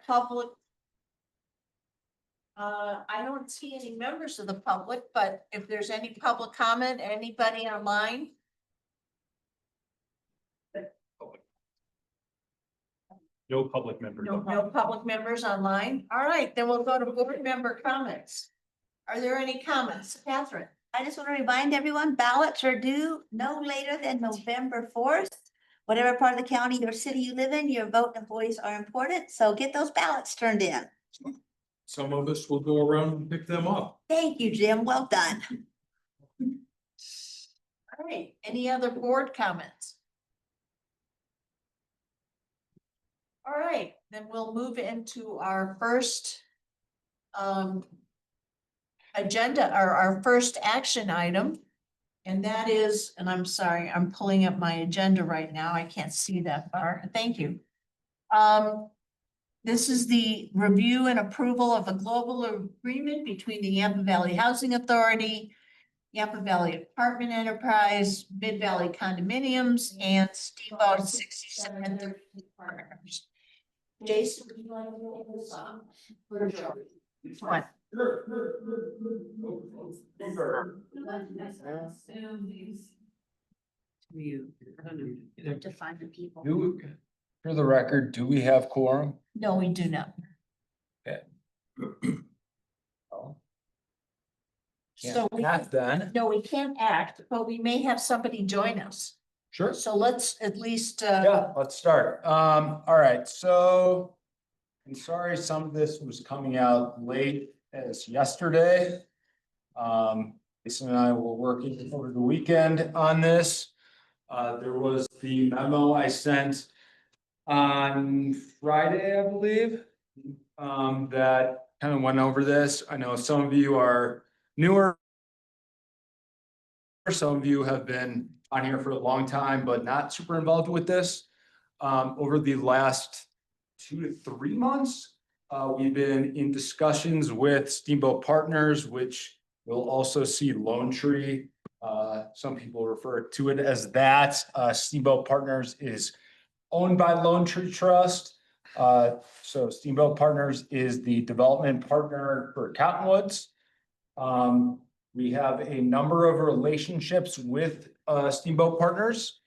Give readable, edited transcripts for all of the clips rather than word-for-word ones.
Public. I don't see any members of the public, but if there's any public comment, anybody online? No public members. No public members online. All right, then we'll go to board member comments. Are there any comments? Catherine? I just want to remind everyone, ballots are due no later than November 4th. Whatever part of the county or city you live in, your vote and voice are important, so get those ballots turned in. Some of us will go around and pick them up. Thank you, Jim, well done. All right, any other board comments? All right, then we'll move into our first agenda, or our first action item. And that is, and I'm sorry, I'm pulling up my agenda right now. I can't see that far. Thank you. This is the review and approval of a global agreement between the Yampa Valley Housing Authority, Yampa Valley Apartment Enterprise, Mid Valley Condominiums, and Steamboat 67 partners. Jason, would you like to roll this on? What? To find the people. For the record, do we have quorum? No, we do not. So we, Then. no, we can't act, but we may have somebody join us. Sure. So let's at least, Yeah, let's start. All right, so. I'm sorry, some of this was coming out late as yesterday. Lisa and I were working over the weekend on this. There was the memo I sent on Friday, I believe. That kind of went over this. I know some of you are newer. Some of you have been on here for a long time, but not super involved with this. Over the last 2 to 3 months, we've been in discussions with Steamboat Partners, which will also see Lone Tree. Some people refer to it as that. Steamboat Partners is owned by Lone Tree Trust. So Steamboat Partners is the development partner for Cottonwoods. We have a number of relationships with Steamboat Partners.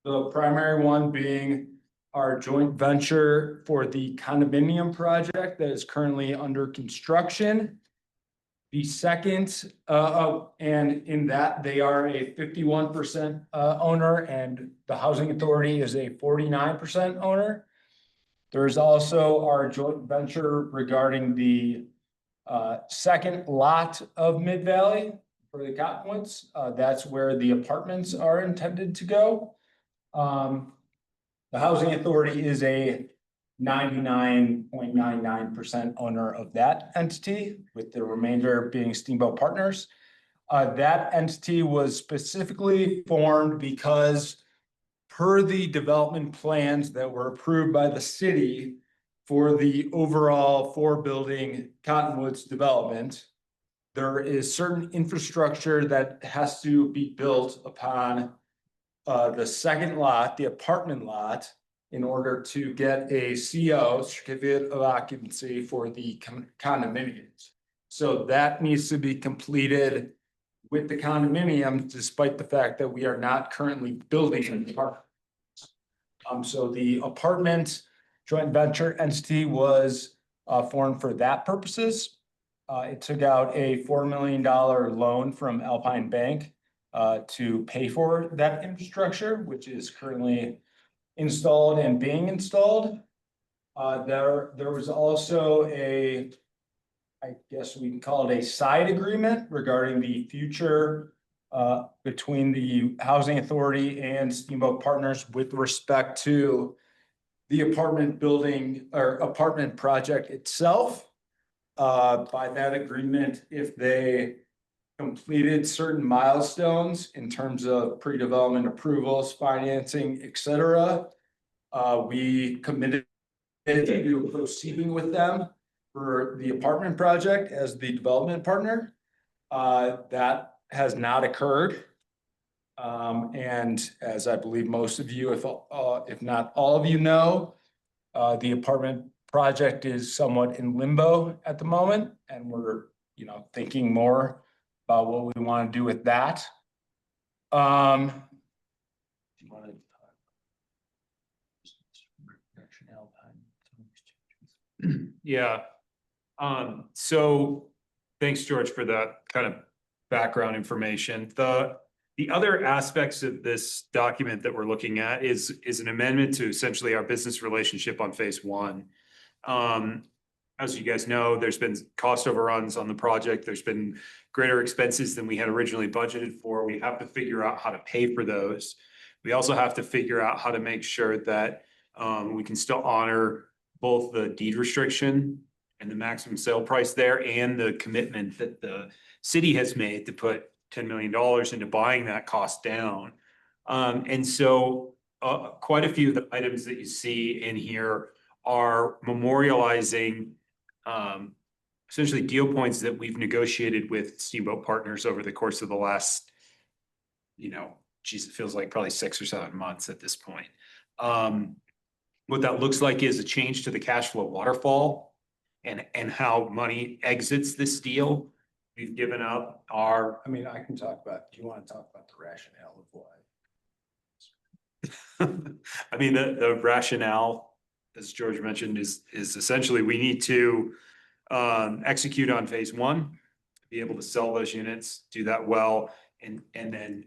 The primary one being our joint venture for the condominium project that is currently under construction. The second, and in that they are a 51% owner, and the housing authority is a 49% owner. There's also our joint venture regarding the second lot of Mid Valley for the Cottonwoods. That's where the apartments are intended to go. The housing authority is a 99.99% owner of that entity, with the remainder being Steamboat Partners. That entity was specifically formed because per the development plans that were approved by the city for the overall 4-building Cottonwoods development, there is certain infrastructure that has to be built upon the second lot, the apartment lot, in order to get a CO, certificate of occupancy, for the condominiums. So that needs to be completed with the condominium, despite the fact that we are not currently building an apartment. So the apartment joint venture entity was formed for that purposes. It took out a $4 million loan from Alpine Bank to pay for that infrastructure, which is currently installed and being installed. There was also a, I guess we can call it a side agreement regarding the future between the housing authority and Steamboat Partners with respect to the apartment building or apartment project itself. By that agreement, if they completed certain milestones in terms of pre-development approvals, financing, etc., we committed to proceeding with them for the apartment project as the development partner. That has not occurred. And as I believe most of you, if not all of you know, The apartment project is somewhat in limbo at the moment, and we're, thinking more about what we want to do with that. Do you want to talk rationale behind some of these changes? Yeah. So thanks, George, for that kind of background information. The other aspects of this document that we're looking at is an amendment to essentially our business relationship on phase one. As you guys know, there's been cost overruns on the project. There's been greater expenses than we had originally budgeted for. We have to figure out how to pay for those. We also have to figure out how to make sure that we can still honor both the deed restriction and the maximum sale price there and the commitment that the city has made to put $10 million into buying that cost down. And so quite a few of the items that you see in here are memorializing essentially deal points that we've negotiated with Steamboat Partners over the course of the last, it feels like probably 6 or 7 months at this point. What that looks like is a change to the cash flow waterfall and how money exits this deal. We've given up our. I mean, I can talk about, do you want to talk about the rationale of why? I mean, the rationale, as George mentioned, is essentially we need to execute on phase one, be able to sell those units, do that well, and then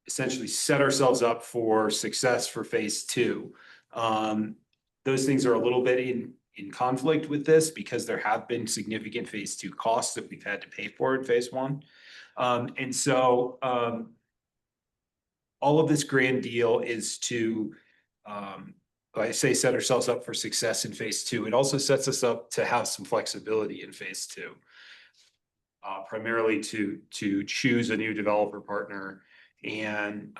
essentially set ourselves up for success for phase two. Those things are a little bit in conflict with this because there have been significant phase two costs that we've had to pay for in phase one. And so all of this grand deal is to, I say set ourselves up for success in phase two. It also sets us up to have some flexibility in phase two, primarily to choose a new developer partner and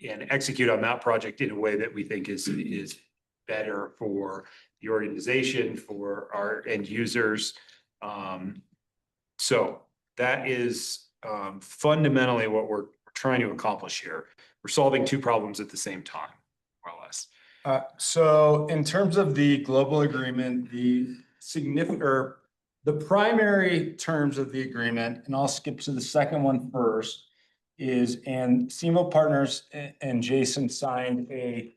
execute on that project in a way that we think is better for the organization, for our end users. So that is fundamentally what we're trying to accomplish here. We're solving two problems at the same time, more or less. So in terms of the global agreement, the primary terms of the agreement, and I'll skip to the second one first, and Steamboat Partners and Jason signed a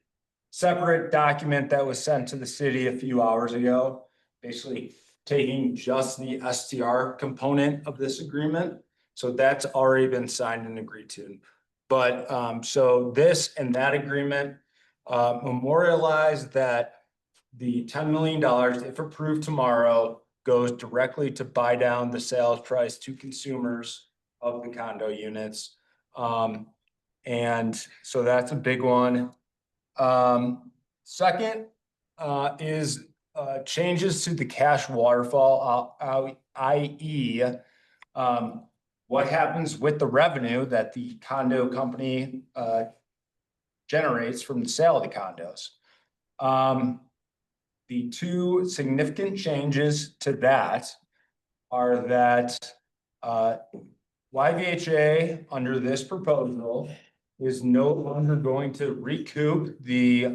separate document that was sent to the city a few hours ago, basically taking just the STR component of this agreement. So that's already been signed and agreed to. But so this and that agreement memorialize that the $10 million, if approved tomorrow, goes directly to buy down the sales price to consumers of the condo units. And so that's a big one. Second is changes to the cash waterfall, i.e. What happens with the revenue that the condo company generates from the sale of the condos. The two significant changes to that are that YVHA under this proposal is no longer going to recoup the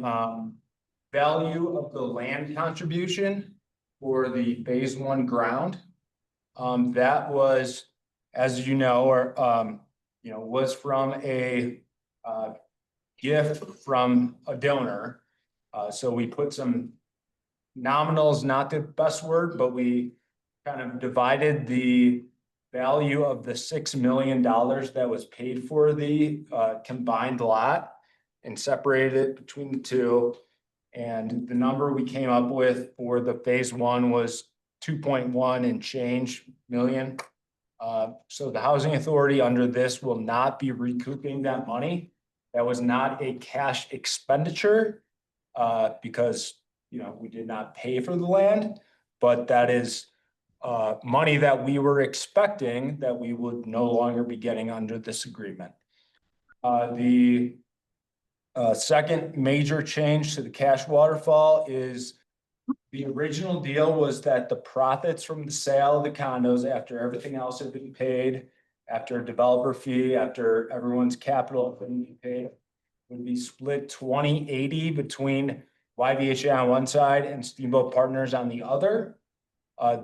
value of the land contribution for the phase one ground. That was, as you know, was from a gift from a donor. So we put some nominal is not the best word, but we kind of divided the value of the $6 million that was paid for the combined lot and separated it between the two. And the number we came up with for the phase one was 2.1 and change million. So the housing authority under this will not be recouping that money. That was not a cash expenditure because, we did not pay for the land, but that is money that we were expecting that we would no longer be getting under this agreement. The second major change to the cash waterfall is the original deal was that the profits from the sale of the condos, after everything else had been paid, after a developer fee, after everyone's capital had been paid, would be split 20-80 between YVHA on one side and Steamboat Partners on the other.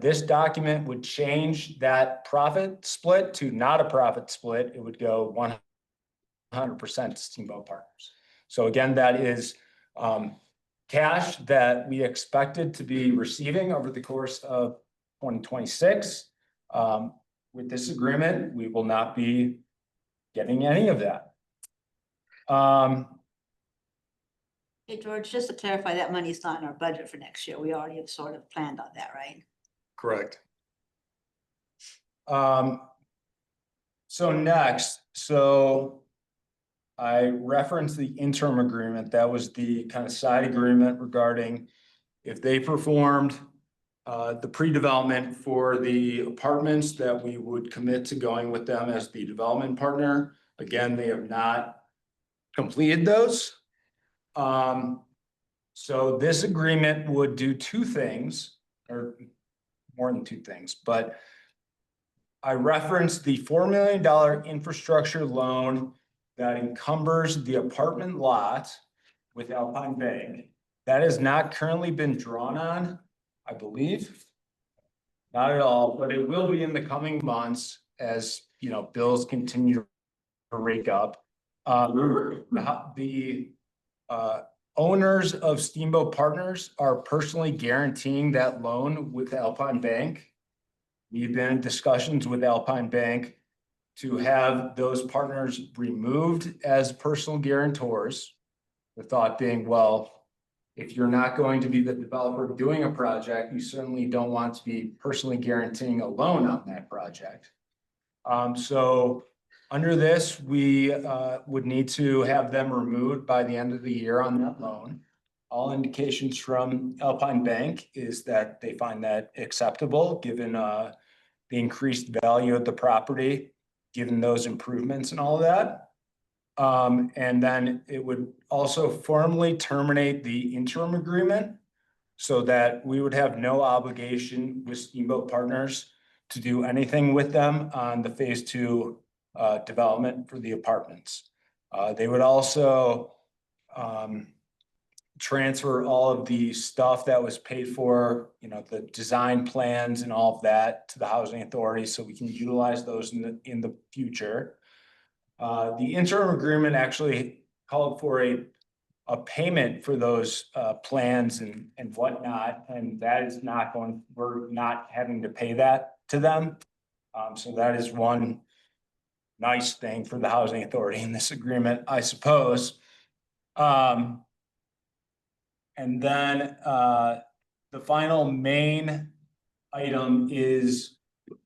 This document would change that profit split to not a profit split. It would go 100% to Steamboat Partners. So again, that is cash that we expected to be receiving over the course of 2026. With this agreement, we will not be getting any of that. Hey, George, just to clarify, that money's not in our budget for next year. We already have sort of planned on that, right? Correct. So next, so I referenced the interim agreement. That was the kind of side agreement regarding if they performed the pre-development for the apartments, that we would commit to going with them as the development partner. Again, they have not completed those. So this agreement would do two things, or more than two things, but I referenced the $4 million infrastructure loan that encumbers the apartment lot with Alpine Bank. That has not currently been drawn on, I believe. Not at all, but it will be in the coming months as, you know, bills continue to rake up. The owners of Steamboat Partners are personally guaranteeing that loan with Alpine Bank. We've been in discussions with Alpine Bank to have those partners removed as personal guarantors. The thought being, well, if you're not going to be the developer doing a project, you certainly don't want to be personally guaranteeing a loan on that project. So under this, we would need to have them removed by the end of the year on that loan. All indications from Alpine Bank is that they find that acceptable, given the increased value of the property, given those improvements and all of that. And then it would also formally terminate the interim agreement so that we would have no obligation with Steamboat Partners to do anything with them on the phase 2 development for the apartments. They would also transfer all of the stuff that was paid for, you know, the design plans and all of that to the housing authority, so we can utilize those in the future. The interim agreement actually called for a payment for those plans and whatnot, and that is not going, we're not having to pay that to them. So that is one nice thing for the housing authority in this agreement, I suppose. And then the final main item is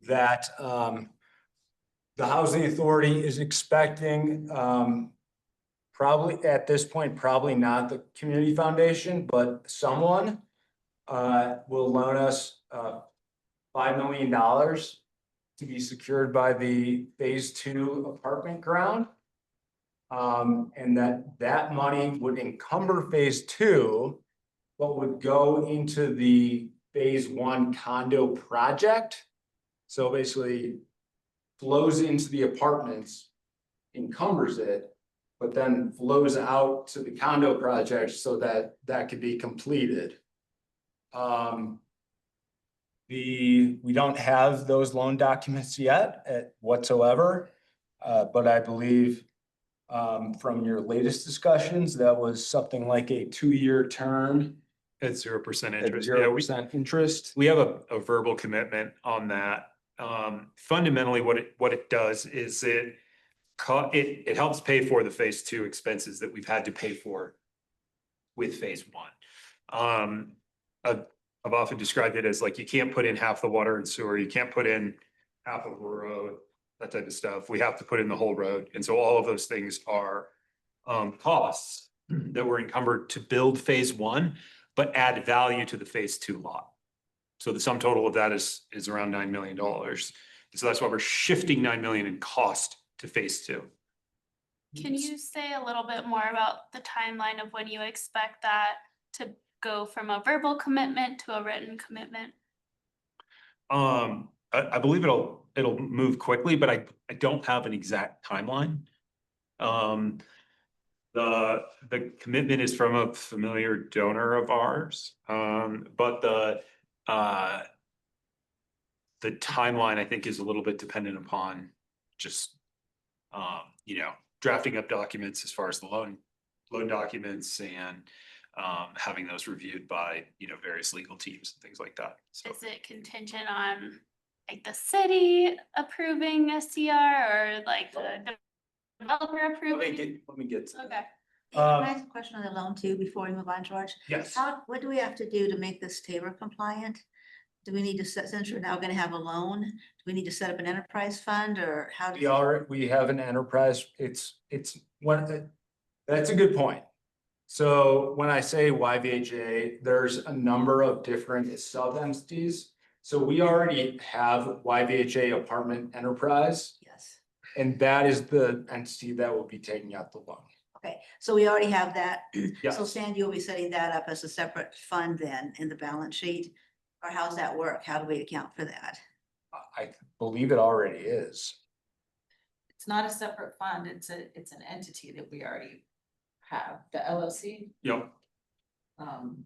that the housing authority is expecting, probably at this point, probably not the community foundation, but someone will loan us $5 million to be secured by the phase 2 apartment ground. And that money would encumber phase 2, but would go into the phase 1 condo project. So basically flows into the apartments, encumbers it, but then flows out to the condo project so that that could be completed. We don't have those loan documents yet whatsoever, but I believe from your latest discussions, that was something like a 2-year term At 0% at interest. 0% interest. We have a verbal commitment on that. Fundamentally, what it does is it helps pay for the phase 2 expenses that we've had to pay for with phase 1. I've often described it as like, you can't put in half the water and sewer, you can't put in half of a road, that type of stuff. We have to put in the whole road. And so all of those things are costs that were encumbered to build phase 1, but add value to the phase 2 lot. So the sum total of that is around $9 million. So that's why we're shifting $9 million in cost to phase 2. Can you say a little bit more about the timeline of when you expect that to go from a verbal commitment to a written commitment? I believe it'll move quickly, but I don't have an exact timeline. The The commitment is from a familiar donor of ours, but the timeline, I think, is a little bit dependent upon just, drafting up documents as far as the loan documents and having those reviewed by, various legal teams and things like that. So Is it contingent on like the city approving STR or like the developer approving? let me get to Okay. Can I ask a question on the loan too, before we move on, George? Yes. What do we have to do to make this Tabor compliant? Do we need to set, since we're now gonna have a loan, do we need to set up an enterprise fund or how? We have an enterprise, it's one, that's a good point. So when I say YVHA, there's a number of different sub entities. So we already have YVHA Apartment Enterprise, Yes, and that is the entity that will be taking out the loan. okay, so we already have that. So Yes. Sandy will be setting that up as a separate fund then in the balance sheet? Or how's that work? How do we account for that? I believe it already is. It's not a separate fund, it's an entity that we already have, the LLC. Yep. I don't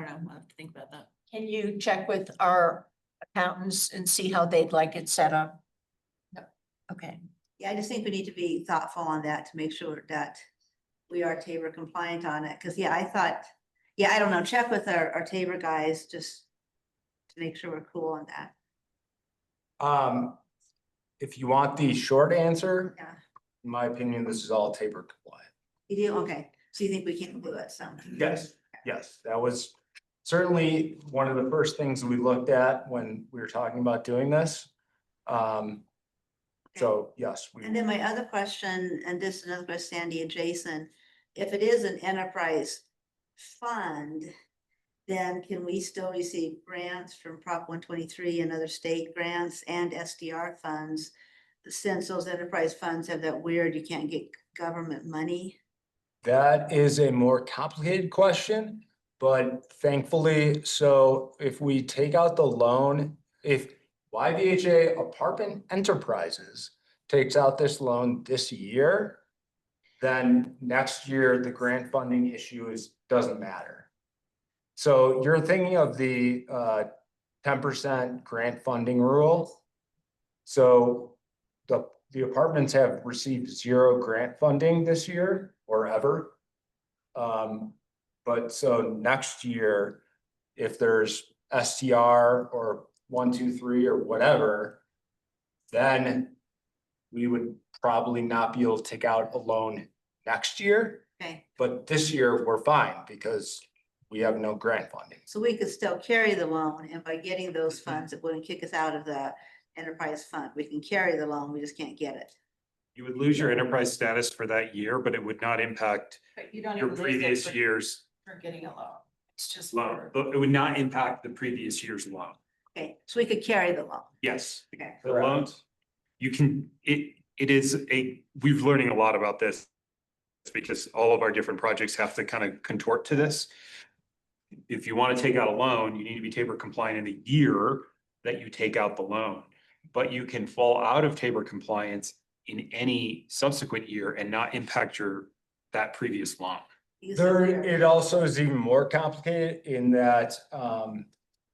know, I'll have to think about that. Can you check with our accountants and see how they'd like it set up? Yep. Okay. Yeah, I just think we need to be thoughtful on that to make sure that we are Tabor compliant on it, because I thought, I don't know, check with our Tabor guys just to make sure we're cool on that. If you want the short answer, Yeah, in my opinion, this is all Tabor compliant. you do, okay, so you think we can do it, so. Yes, that was certainly one of the first things we looked at when we were talking about doing this. So yes, And then my other question, and this is another question, Sandy and Jason, if it is an enterprise fund, then can we still receive grants from Prop 123 and other state grants and SDR funds? Since those enterprise funds have that weird, you can't get government money. that is a more complicated question, but thankfully, so if we take out the loan, if YVHA Apartment Enterprises takes out this loan this year, then next year, the grant funding issue doesn't matter. So you're thinking of the 10% grant funding rule. So the apartments have received 0 grant funding this year or ever. But so next year, if there's STR or 1, 2, 3 or whatever, then we would probably not be able to take out a loan next year. Okay, But this year, we're fine because we have no grant funding. so we could still carry the loan, and by getting those funds, it wouldn't kick us out of the enterprise fund. We can carry the loan, we just can't get it. You would lose your enterprise status for that year, but it would not impact But you don't your even lose previous it year's for getting a loan. It's just loan. for, But it would not impact the previous year's loan. Okay, so we could carry the loan. Yes. Okay, The loans, you can, it is we've learning a lot about this because all of our different projects have to kind of contort to this. If you want to take out a loan, you need to be Tabor compliant in the year that you take out the loan. But you can fall out of Tabor compliance in any subsequent year and not impact that previous loan. you can still There, carry it also is even more complicated in that,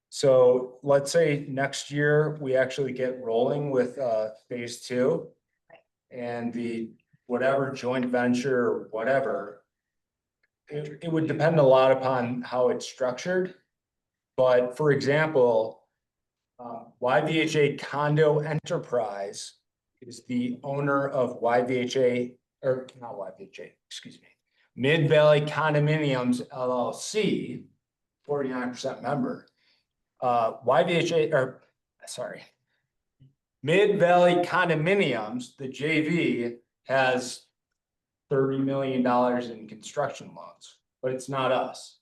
so let's say next year, we actually get rolling with, phase 2. Right. And the whatever joint venture, or whatever. It would depend a lot upon how it's structured. But for example, YVHA Condo Enterprise is the owner of YVHA, or not YVHA, excuse me. Mid Valley Condominiums LLC, 49% member. YVHA, or sorry. Mid Valley Condominiums, the JV, has $30 million in construction loans, but it's not us.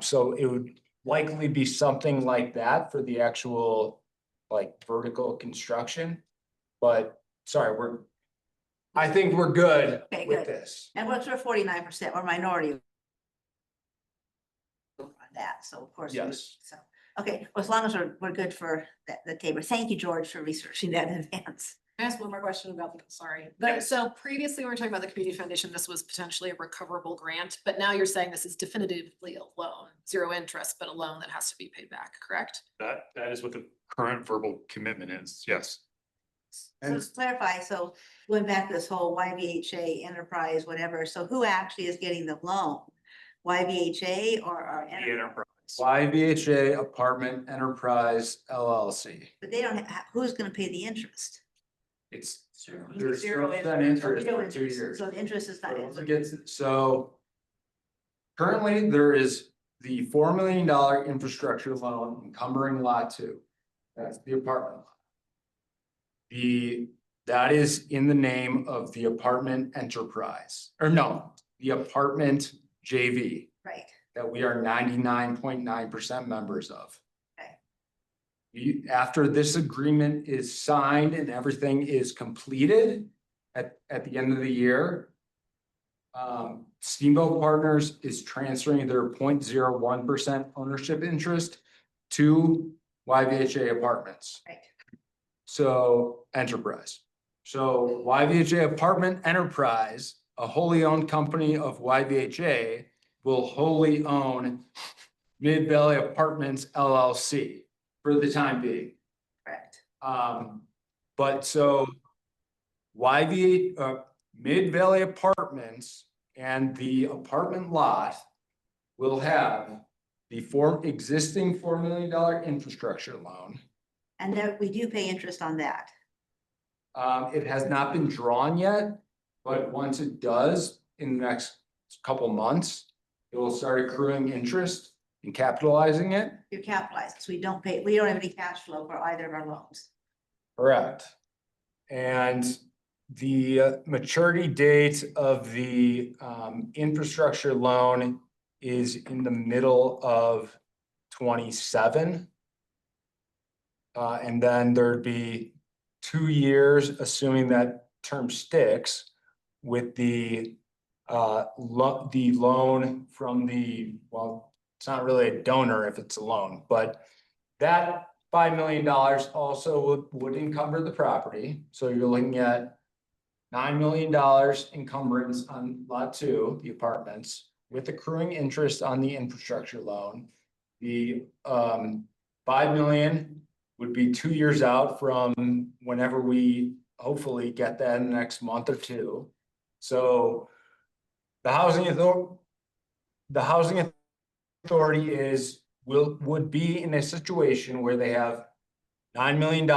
So it would likely be something like that for the actual, like, vertical construction. But sorry, I think we're good Okay, with good. this. And we're 49%, we're minority. On that, so of course. Yes. So, okay, well, as long as we're good for the Tabor. Thank you, George, for researching that in advance. Can I ask one more question about the, sorry, Yes. so previously we were talking about the community foundation, this was potentially a recoverable grant, but now you're saying this is definitively a loan, zero interest, but a loan that has to be paid back, correct? That is what the current verbal commitment is, yes. So just clarify, so going back to this whole YVHA enterprise, whatever, so who actually is getting the loan? YVHA or our The enterprise? enterprise. YVHA Apartment Enterprise LLC. But they don't have, who's gonna pay the interest? It's, There's Zero 0% interest Zero for 2 interest. years. So the interest is not. So currently there is the $4 million infrastructure loan encumbering lot 2. That's the apartment lot. That is in the name of the apartment enterprise, or no, the apartment JV Right, that we are 99.9% members of. Okay. After this agreement is signed and everything is completed at the end of the year, Steamboat Partners is transferring their 0.01% ownership interest to YVHA Apartments. right. So enterprise. So YVHA Apartment Enterprise, a wholly owned company of YVHA, will wholly own Mid Valley Apartments LLC for the time being. Correct. But so Mid Valley Apartments and the apartment lot will have the existing $4 million infrastructure loan. And there, we do pay interest on that. It has not been drawn yet, but once it does in the next couple months, it will start accruing interest and capitalizing it. You're capitalized, so we don't have any cash flow for either of our loans. Correct. And the maturity date of the infrastructure loan is in the middle of 27. And then there'd be 2 years, assuming that term sticks, with the loan from well, it's not really a donor if it's a loan, but that $5 million also would encumber the property. So you're looking at $9 million encumbrance on lot 2, the apartments, with accruing interest on the infrastructure loan. The $5 million would be 2 years out from whenever we hopefully get that in the next month or 2. So the housing authority would be in a situation where they have $9 million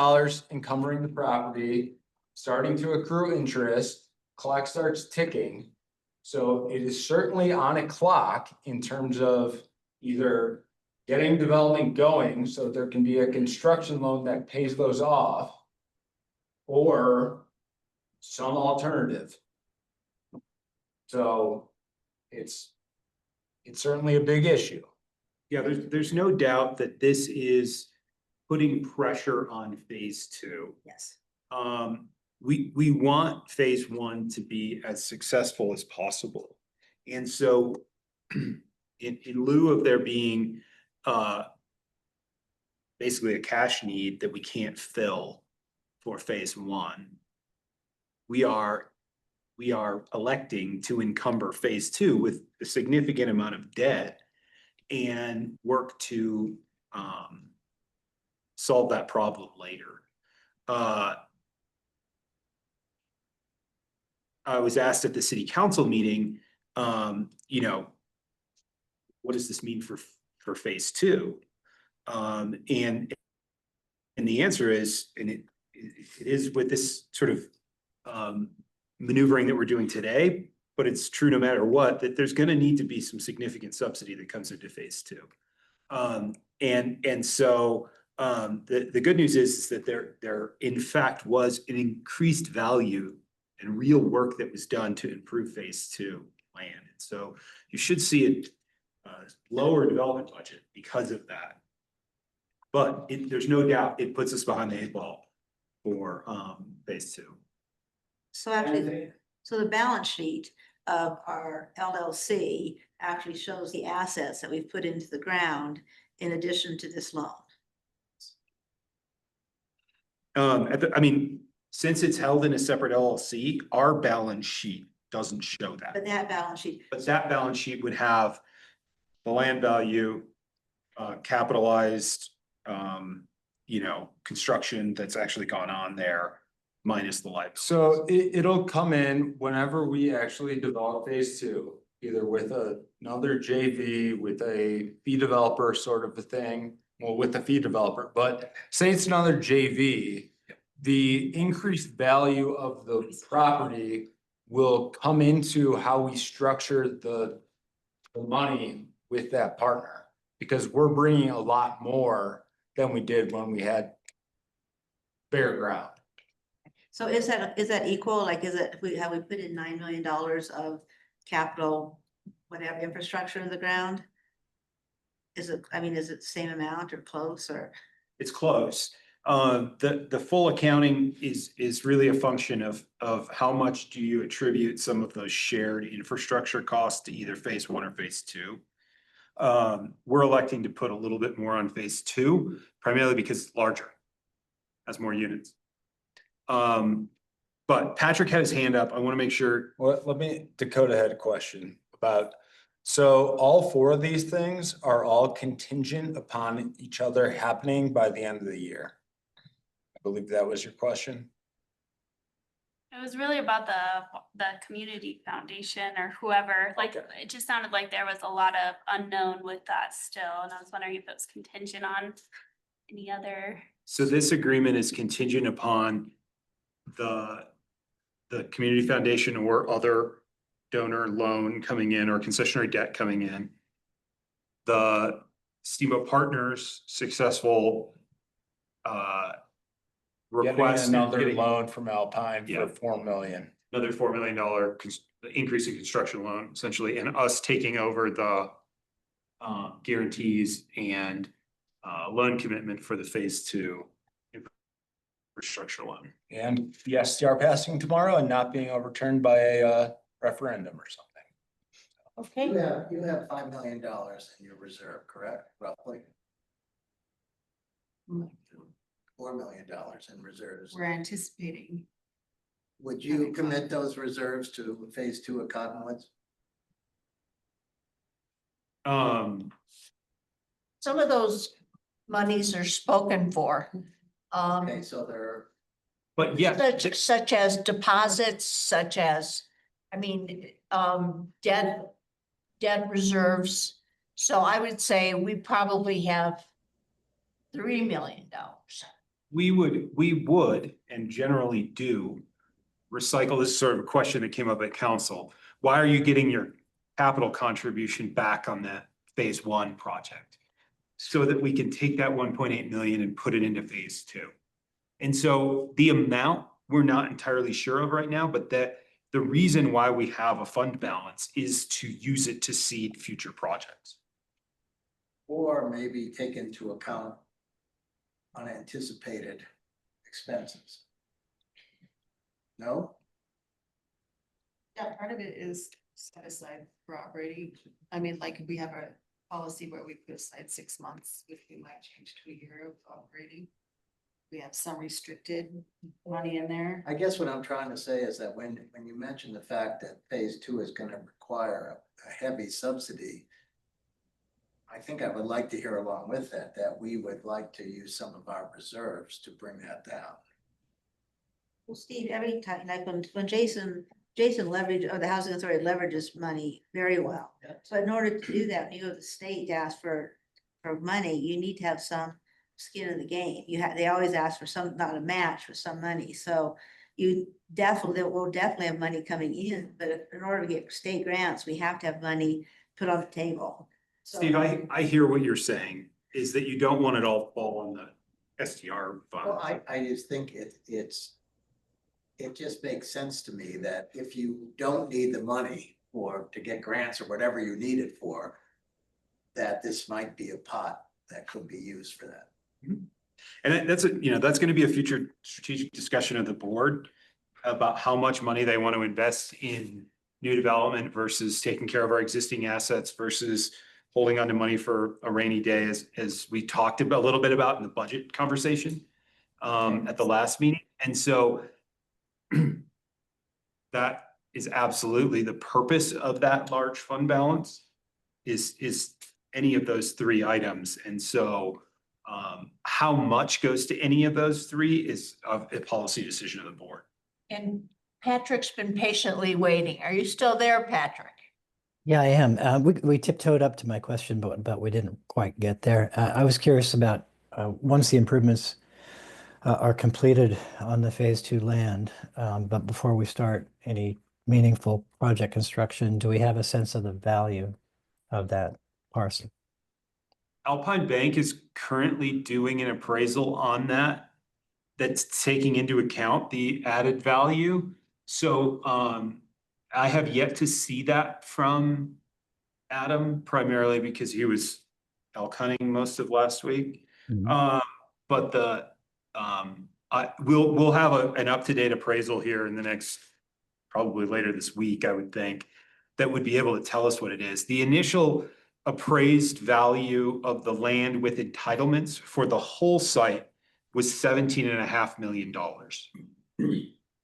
encumbering the property, starting to accrue interest, clock starts ticking. So it is certainly on a clock in terms of either getting development going, so there can be a construction loan that pays those off, or some alternative. So it's certainly a big issue. Yeah, there's no doubt that this is putting pressure on phase 2. Yes. We want phase 1 to be as successful as possible. And so in lieu of there being basically a cash need that we can't fill for phase 1, we are electing to encumber phase 2 with a significant amount of debt and work to solve that problem later. I was asked at the city council meeting, what does this mean for phase 2? And the answer is, and it is with this sort of maneuvering that we're doing today, but it's true no matter what, that there's going to need to be some significant subsidy that comes into phase 2. And so the good news is that there in fact was an increased value and real work that was done to improve phase 2 land. And so you should see a lower development budget because of that. But there's no doubt it puts us behind the 8 ball for phase 2. So actually, so the balance sheet of our LLC actually shows the assets that we've put into the ground in addition to this loan. Since it's held in a separate LLC, our balance sheet doesn't show But that. that balance sheet, But that balance sheet would have the land value, capitalized, construction that's actually gone on there minus the life. So it'll come in whenever we actually develop phase two, either with another JV, with a fee developer sort of a thing. Well, with the fee developer, but say it's another JV, the increased value of the property will come into how we structure the money with that partner. Because we're bringing a lot more than we did when we had bare ground. so is that equal? Like, is it, have we put in $9 million of capital, whatever, infrastructure in the ground? Is it the same amount or close or? It's close. The full accounting is really a function of how much do you attribute some of those shared infrastructure costs to either phase one or phase two. We're electing to put a little bit more on phase two, primarily because it's larger, has more units. But Patrick had his hand up. I want to make sure. Well, Dakota had a question about, so all four of these things are all contingent upon each other happening by the end of the year. I believe that was your question. It was really about the community foundation or whoever, like, it just sounded like there was a lot of unknown with that still, and I was wondering if it was contingent on any other. So this agreement is contingent upon the community foundation or other donor loan coming in or concessionary debt coming in. The Steamboat Partners successful Getting request. another getting loan from Alpine Yeah. for $4 million. Another $4 million increase in construction loan essentially, and us taking over the guarantees and loan commitment for the phase two infrastructure loan. And the STR passing tomorrow and not being overturned by a referendum or something. Okay, You have $5 million in your reserve, correct, roughly? $4 million in reserves. We're anticipating. Would you commit those reserves to phase two of Cottonwoods? some of those monies are spoken for. Okay, so they're, But yeah, Such as deposits, such as, debt reserves. So I would say we probably have $3 million. we would and generally do recycle. This is sort of a question that came up at council. Why are you getting your capital contribution back on that phase one project? So that we can take that 1.8 million and put it into phase two. And so the amount we're not entirely sure of right now, but that the reason why we have a fund balance is to use it to seed future projects. or maybe take into account unanticipated expenses. No? Yeah, part of it is set aside for operating. Like we have a policy where we put aside 6 months, which we might change to a year of operating. We have some restricted money in there. I guess what I'm trying to say is that when you mention the fact that phase two is gonna require a heavy subsidy, I think I would like to hear along with that we would like to use some of our reserves to bring that down. Well, Steve, every time, like when Jason leveraged, or the housing authority leverages money very well. Yeah. So in order to do that, when you go to the state to ask for money, you need to have some skin in the game. They always ask for some, not a match, for some money. So will definitely have money coming in, but in order to get state grants, we have to have money put on the table. So- Steve, I hear what you're saying, is that you don't want it all fall on the STR Well, fund. I just think it just makes sense to me that if you don't need the money to get grants or whatever you need it for, that this might be a pot that could be used for that. And that's gonna be a future strategic discussion of the board about how much money they want to invest in new development versus taking care of our existing assets versus holding on to money for a rainy day, as we talked about a little bit about in the budget conversation at the last meeting. And so that is absolutely the purpose of that large fund balance is any of those three items. And so how much goes to any of those three is a policy decision of the board. And Patrick's been patiently waiting. Are you still there, Patrick? Yeah, I am. We tiptoed up to my question, but we didn't quite get there. I was curious about once the improvements are completed on the phase 2 land, but before we start any meaningful project construction, do we have a sense of the value of that parcel? Alpine Bank is currently doing an appraisal on that that's taking into account the added value. So I have yet to see that from Adam, primarily because he was elk hunting most of last week. Mhm. But we'll have an up-to-date appraisal here in the next, probably later this week, I would think, that would be able to tell us what it is. The initial appraised value of the land with entitlements for the whole site was $17.5 million.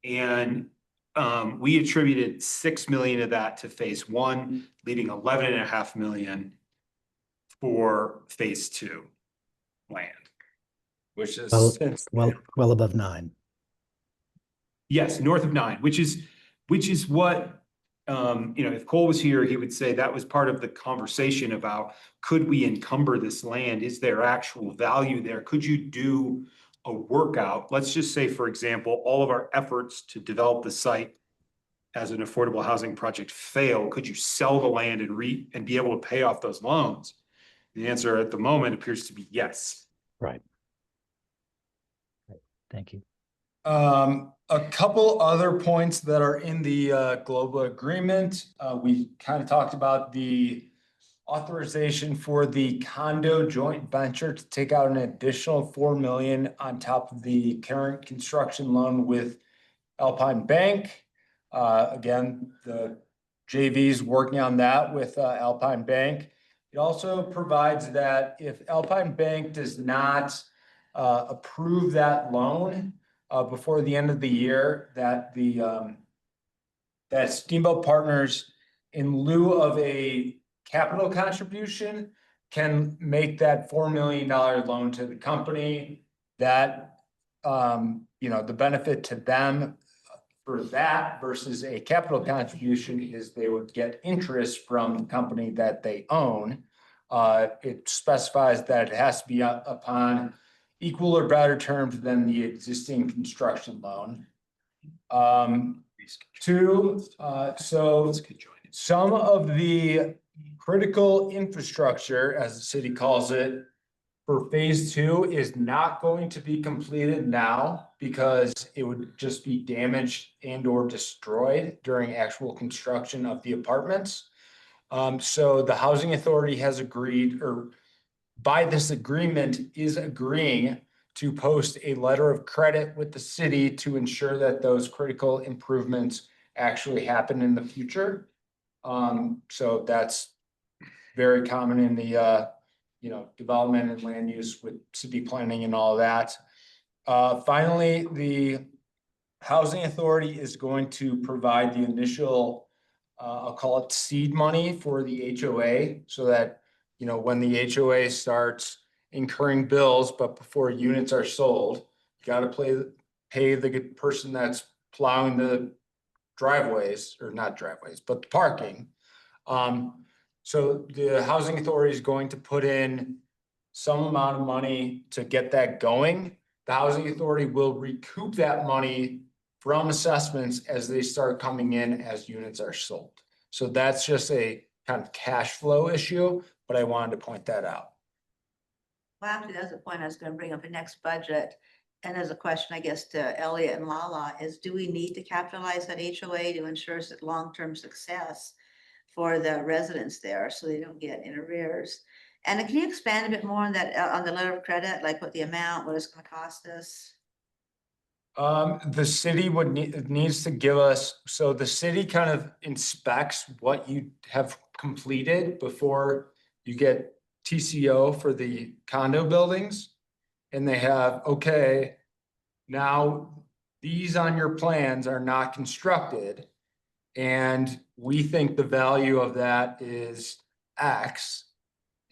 And we attributed 6 million of that to phase 1, leaving 11.5 million for phase 2 land. Which is Well, since well above 9. Yes, north of 9, which is what, if Cole was here, he would say that was part of the conversation about, could we encumber this land? Is there actual value there? Could you do a workout? Let's just say, for example, all of our efforts to develop the site as an affordable housing project fail. Could you sell the land and be able to pay off those loans? The answer at the moment appears to be yes. Right. Thank you. A couple other points that are in the global agreement. We kind of talked about the authorization for the condo joint venture to take out an additional 4 million on top of the current construction loan with Alpine Bank. Again, the JV's working on that with Alpine Bank. It also provides that if Alpine Bank does not approve that loan before the end of the year, that that Steamboat Partners, in lieu of a capital contribution, can make that $4 million loan to the company. That the benefit to them for that versus a capital contribution is they would get interest from the company that they own. It specifies that it has to be upon equal or better terms than the existing construction loan. Two, so some of the critical infrastructure, as the city calls it, for phase 2 is not going to be completed now because it would just be damaged and or destroyed during actual construction of the apartments. So the housing authority has agreed, or by this agreement is agreeing to post a letter of credit with the city to ensure that those critical improvements actually happen in the future. So that's very common in the development and land use with city planning and all that. Finally, the housing authority is going to provide the initial, I'll call it seed money for the HOA, so that, when the HOA starts incurring bills, but before units are sold, you got to pay the person that's plowing the driveways, or not driveways, but the parking. So the housing authority is going to put in some amount of money to get that going. The housing authority will recoup that money from assessments as they start coming in as units are sold. So that's just a kind of cash flow issue, but I wanted to point that out. Well, actually, that's the point I was gonna bring up the next budget. And as a question, I guess, to Elliot and Lala, is do we need to capitalize that HOA to ensure long-term success for the residents there, so they don't get in arrears? And can you expand a bit more on that, on the letter of credit, like what the amount, what it's gonna cost us? The city needs to give us, so the city kind of inspects what you have completed before you get TCO for the condo buildings. And they have, okay, now these on your plans are not constructed. And we think the value of that is X.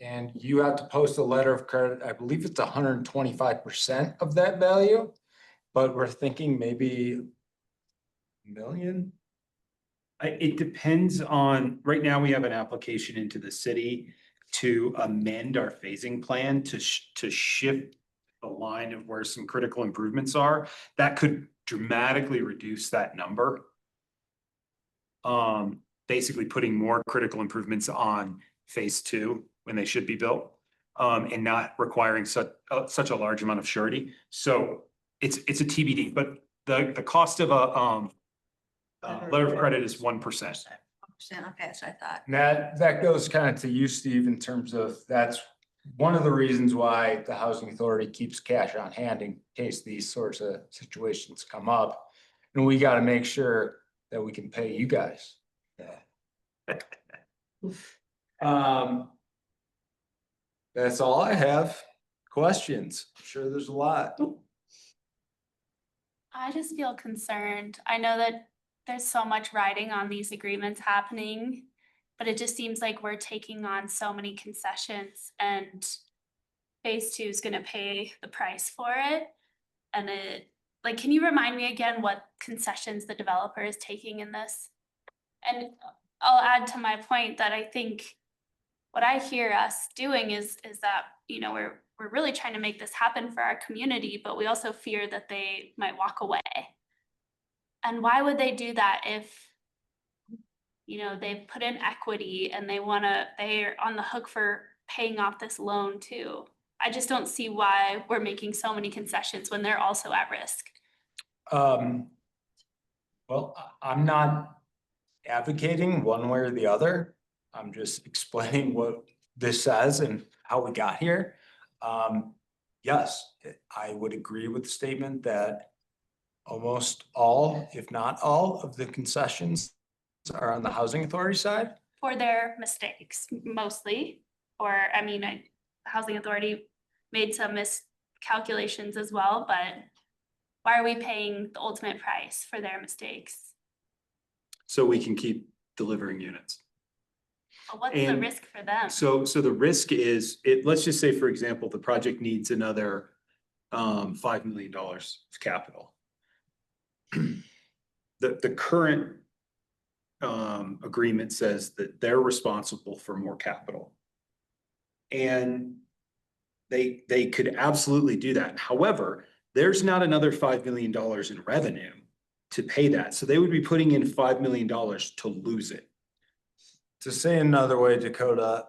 And you have to post a letter of credit, I believe it's 125% of that value. But we're thinking maybe a million. It depends on, right now we have an application into the city to amend our phasing plan to shift the line of where some critical improvements are. That could dramatically reduce that number. Basically putting more critical improvements on phase two when they should be built, and not requiring such a large amount of surety. So it's a TBD, but the cost of a letter of credit is 1%. 1%, okay, that's what I thought. And that goes kind of to you, Steve, in terms of that's one of the reasons why the housing authority keeps cash on hand in case these sorts of situations come up. And we got to make sure that we can pay you guys. That's all I have. Questions? I'm sure there's a lot. I just feel concerned. I know that there's so much riding on these agreements happening, but it just seems like we're taking on so many concessions and phase two is gonna pay the price for it. And like, can you remind me again what concessions the developer is taking in this? And I'll add to my point that I think what I hear us doing is that, you know, we're really trying to make this happen for our community, but we also fear that they might walk away. And why would they do that if, you know, they've put in equity and they're on the hook for paying off this loan too? I just don't see why we're making so many concessions when they're also at risk. Well, I'm not advocating one way or the other. I'm just explaining what this says and how we got here. Yes, I would agree with the statement that almost all, if not all, of the concessions are on the housing authority side. For their mistakes mostly, or I mean, the housing authority made some miscalculations as well, but why are we paying the ultimate price for their mistakes? So we can keep delivering units. But what's the And risk for them? So the risk is, let's just say, for example, the project needs another $5 million of capital. The current agreement says that they're responsible for more capital. And they could absolutely do that. However, there's not another $5 million in revenue to pay that. So they would be putting in $5 million to lose it. To say another way, Dakota,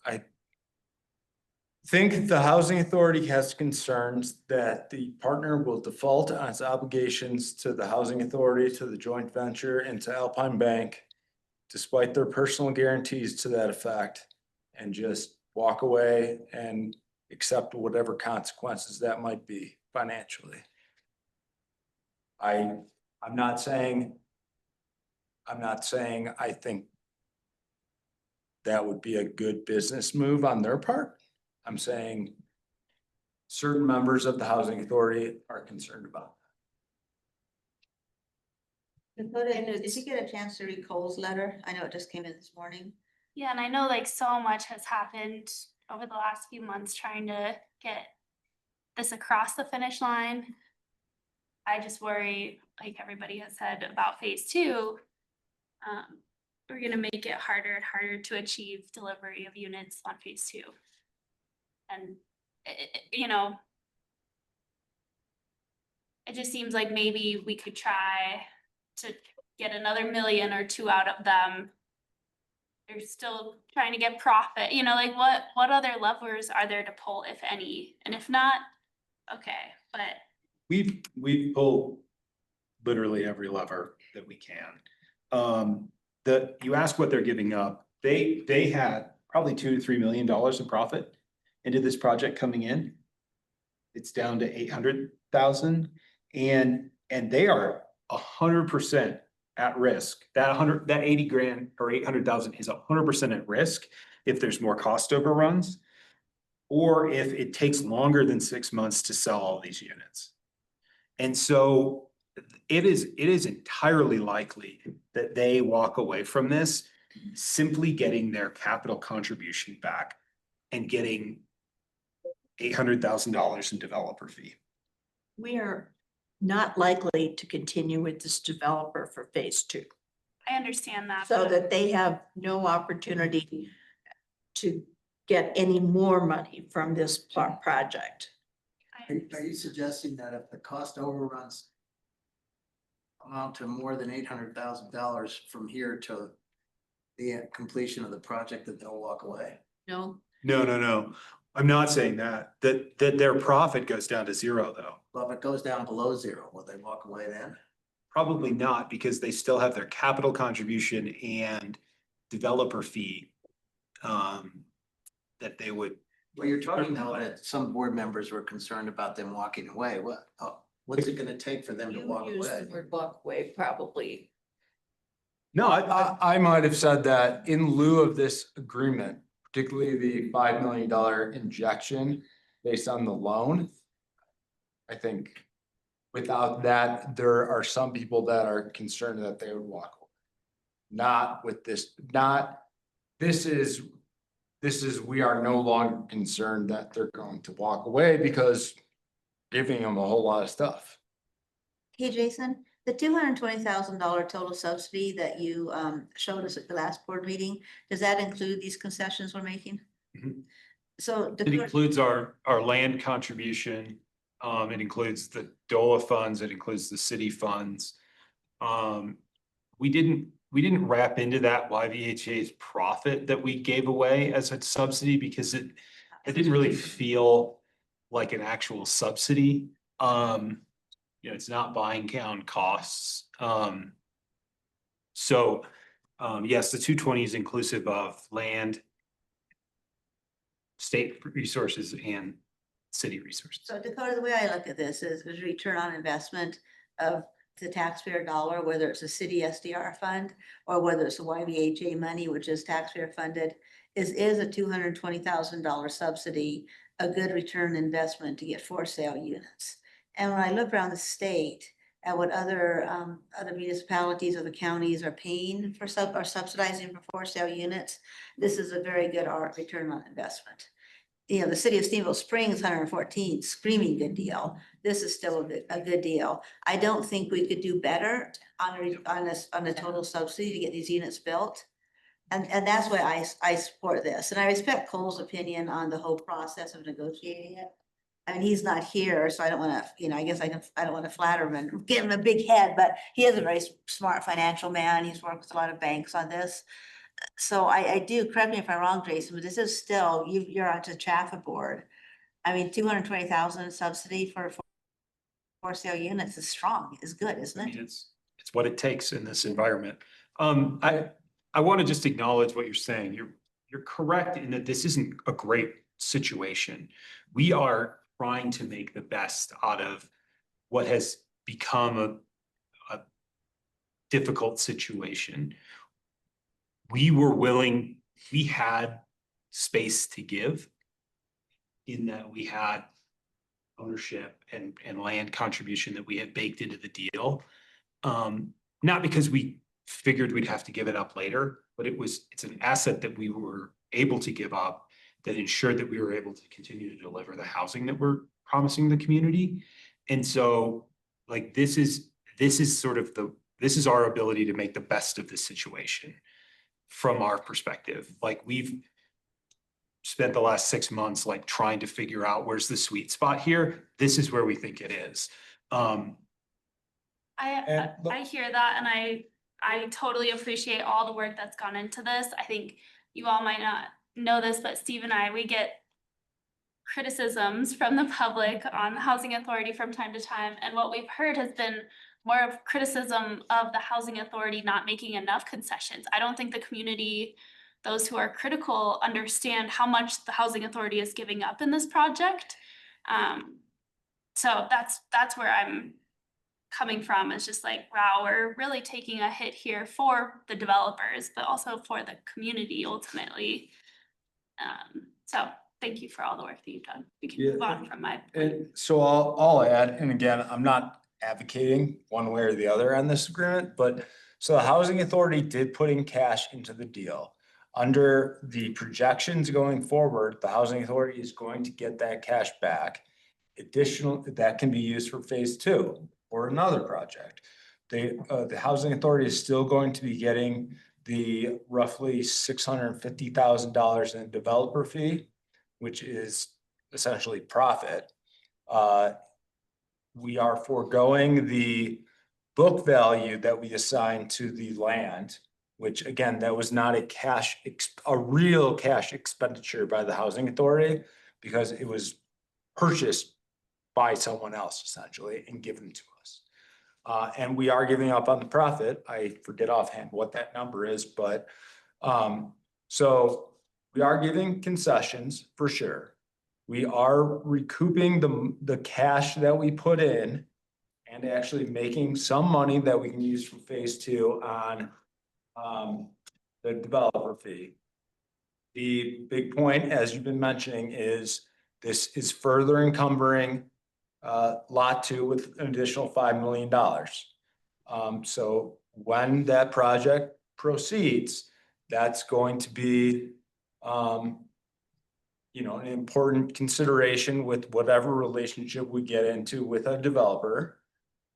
I think the housing authority has concerns that the partner will default on its obligations to the housing authority, to the joint venture, and to Alpine Bank, despite their personal guarantees to that effect, and just walk away and accept whatever consequences that might be financially. I'm not saying I think that would be a good business move on their part. I'm saying certain members of the housing authority are concerned about Dakota, did you get a chance to read Cole's letter? I know it just came in this morning. Yeah, and I know like so much has happened over the last few months trying to get this across the finish line. I just worry, like everybody has said about phase two, we're gonna make it harder and harder to achieve delivery of units on phase two. And you know, it just seems like maybe we could try to get another million or two out of them. They're still trying to get profit, you know, like what other levers are there to pull, if any? And if not, okay, but We've pulled literally every lever that we can. You ask what they're giving up. They had probably $2 to $3 million in profit into this project coming in. It's down to 800,000, and they are 100% at risk. That 80 grand or 800,000 is 100% at risk if there's more cost overruns, or if it takes longer than 6 months to sell all these units. And so it is entirely likely that they walk away from this simply getting their capital contribution back and getting $800,000 in developer fee. We are not likely to continue with this developer for phase two, I understand that. so but- that they have no opportunity to get any more money from this project. Are you suggesting that if the cost overruns amount to more than $800,000 from here to the completion of the project, that they'll walk away? No, No. I'm not saying that their profit goes down to zero though. Well, if it goes down below zero, will they walk away then? Probably not, because they still have their capital contribution and developer fee. That they would, Well, you're talking now that some board members were concerned about them walking away. What's it gonna take for them to you walk used away? the word walk away probably. no, I might have said that in lieu of this agreement, particularly the $5 million injection based on the loan. I think without that, there are some people that are concerned that they would walk away. Not with this, we are no longer concerned that they're going to walk away because giving them a whole lot of stuff. Hey, Jason, the $220,000 total subsidy that you showed us at the last board meeting, does that include these concessions we're making? Mhm. So it includes our land contribution. It includes the DOLA funds, it includes the city funds. We didn't wrap into that YVHA's profit that we gave away as a subsidy because it didn't really feel like an actual subsidy. It's not buying down costs. Yes, the 220 is inclusive of land, state resources and city resources. So Dakota, the way I look at this is return on investment of the taxpayer dollar, whether it's a city SDR fund or whether it's the YVHA money, which is taxpayer funded, is a $220,000 subsidy, a good return investment to get for sale units. And when I look around the state at what other municipalities or the counties are paying for or subsidizing for sale units, this is a very good return on investment. The city of Steamboat Springs, 114, screaming good deal. This is still a good deal. I don't think we could do better on a total subsidy to get these units built. And that's why I support this. And I respect Cole's opinion on the whole process of negotiating it. I mean, he's not here, so I don't want to, I guess I don't want to flatter him and give him a big head, but he is a very smart financial man. He's worked with a lot of banks on this. So I do, correct me if I'm wrong, Jason, but this is still, you're on to Chaffa board. I mean, 220,000 subsidy for sale units is strong, is good, isn't I mean, it? it's what it takes in this environment. I want to just acknowledge what you're saying. You're correct in that this isn't a great situation. We are trying to make the best out of what has become a difficult situation. We had space to give in that we had ownership and land contribution that we had baked into the deal. Not because we figured we'd have to give it up later, but it's an asset that we were able to give up that ensured that we were able to continue to deliver the housing that we're promising the community. And so like, this is our ability to make the best of this situation from our perspective. Like, we've spent the last 6 months like trying to figure out where's the sweet spot here. This is where we think it is. I hear that, and I totally appreciate all the work that's gone into this. I think you all might not know this, but Steve and we get criticisms from the public on the housing authority from time to time. And what we've heard has been more of criticism of the housing authority not making enough concessions. I don't think the community, those who are critical, understand how much the housing authority is giving up in this project. So that's where I'm coming from. It's just like, wow, we're really taking a hit here for the developers, but also for the community ultimately. So thank you for all the work that you've done. We can move on from my point. And so I'll add, and again, I'm not advocating one way or the other on this agreement, but so the housing authority did put in cash into the deal. Under the projections going forward, the housing authority is going to get that cash back. Additional, that can be used for phase two or another project. The housing authority is still going to be getting the roughly $650,000 in developer fee, which is essentially profit. We are foregoing the book value that we assigned to the land, which again, that was not a real cash expenditure by the housing authority because it was purchased by someone else essentially and given to us. And we are giving up on the profit. I forget offhand what that number is, but so we are giving concessions for sure. We are recouping the cash that we put in and actually making some money that we can use for phase two on the developer fee. The big point, as you've been mentioning, is this is further encumbering lot two with an additional $5 million. So when that project proceeds, that's going to be an important consideration with whatever relationship we get into with a developer.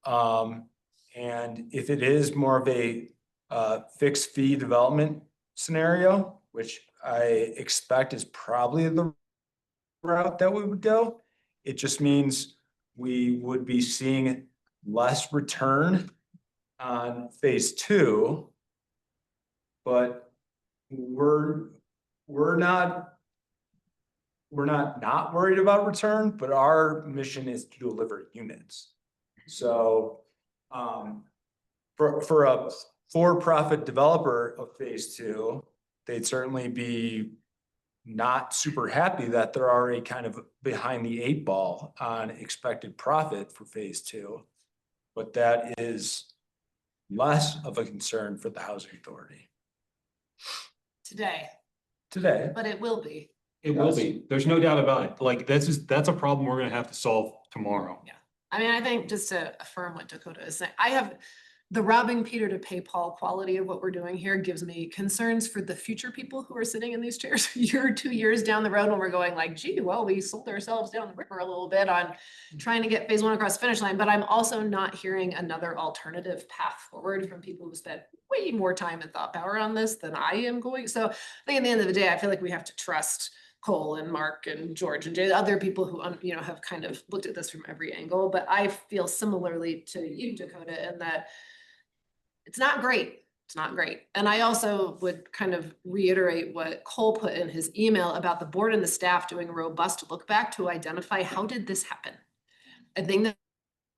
And if it is more of a fixed fee development scenario, which I expect is probably the route that we would go, it just means we would be seeing less return on phase two, but we're not worried about return, but our mission is to deliver units. So for a for-profit developer of phase two, they'd certainly be not super happy that they're already kind of behind the 8 ball on expected profit for phase two. But that is less of a concern for the housing authority Today, today. but it will be. It will be. There's no doubt about it. Like, that's a problem we're gonna have to solve tomorrow. Yeah. I mean, I think just to affirm what Dakota is saying, I have the robbing Peter to pay Paul quality of what we're doing here gives me concerns for the future people who are sitting in these chairs a year or 2 years down the road when we're going like, gee, well, we sold ourselves down the river a little bit on trying to get phase one across the finish line. But I'm also not hearing another alternative path forward from people who spent way more time and thought power on this than I am going. So I think at the end of the day, I feel like we have to trust Cole and Mark and George and Jay, other people who, have kind of looked at this from every angle. But I feel similarly to you, Dakota, in that it's not great. It's not great. And I also would kind of reiterate what Cole put in his email about the board and the staff doing a robust look back to identify how did this happen? I think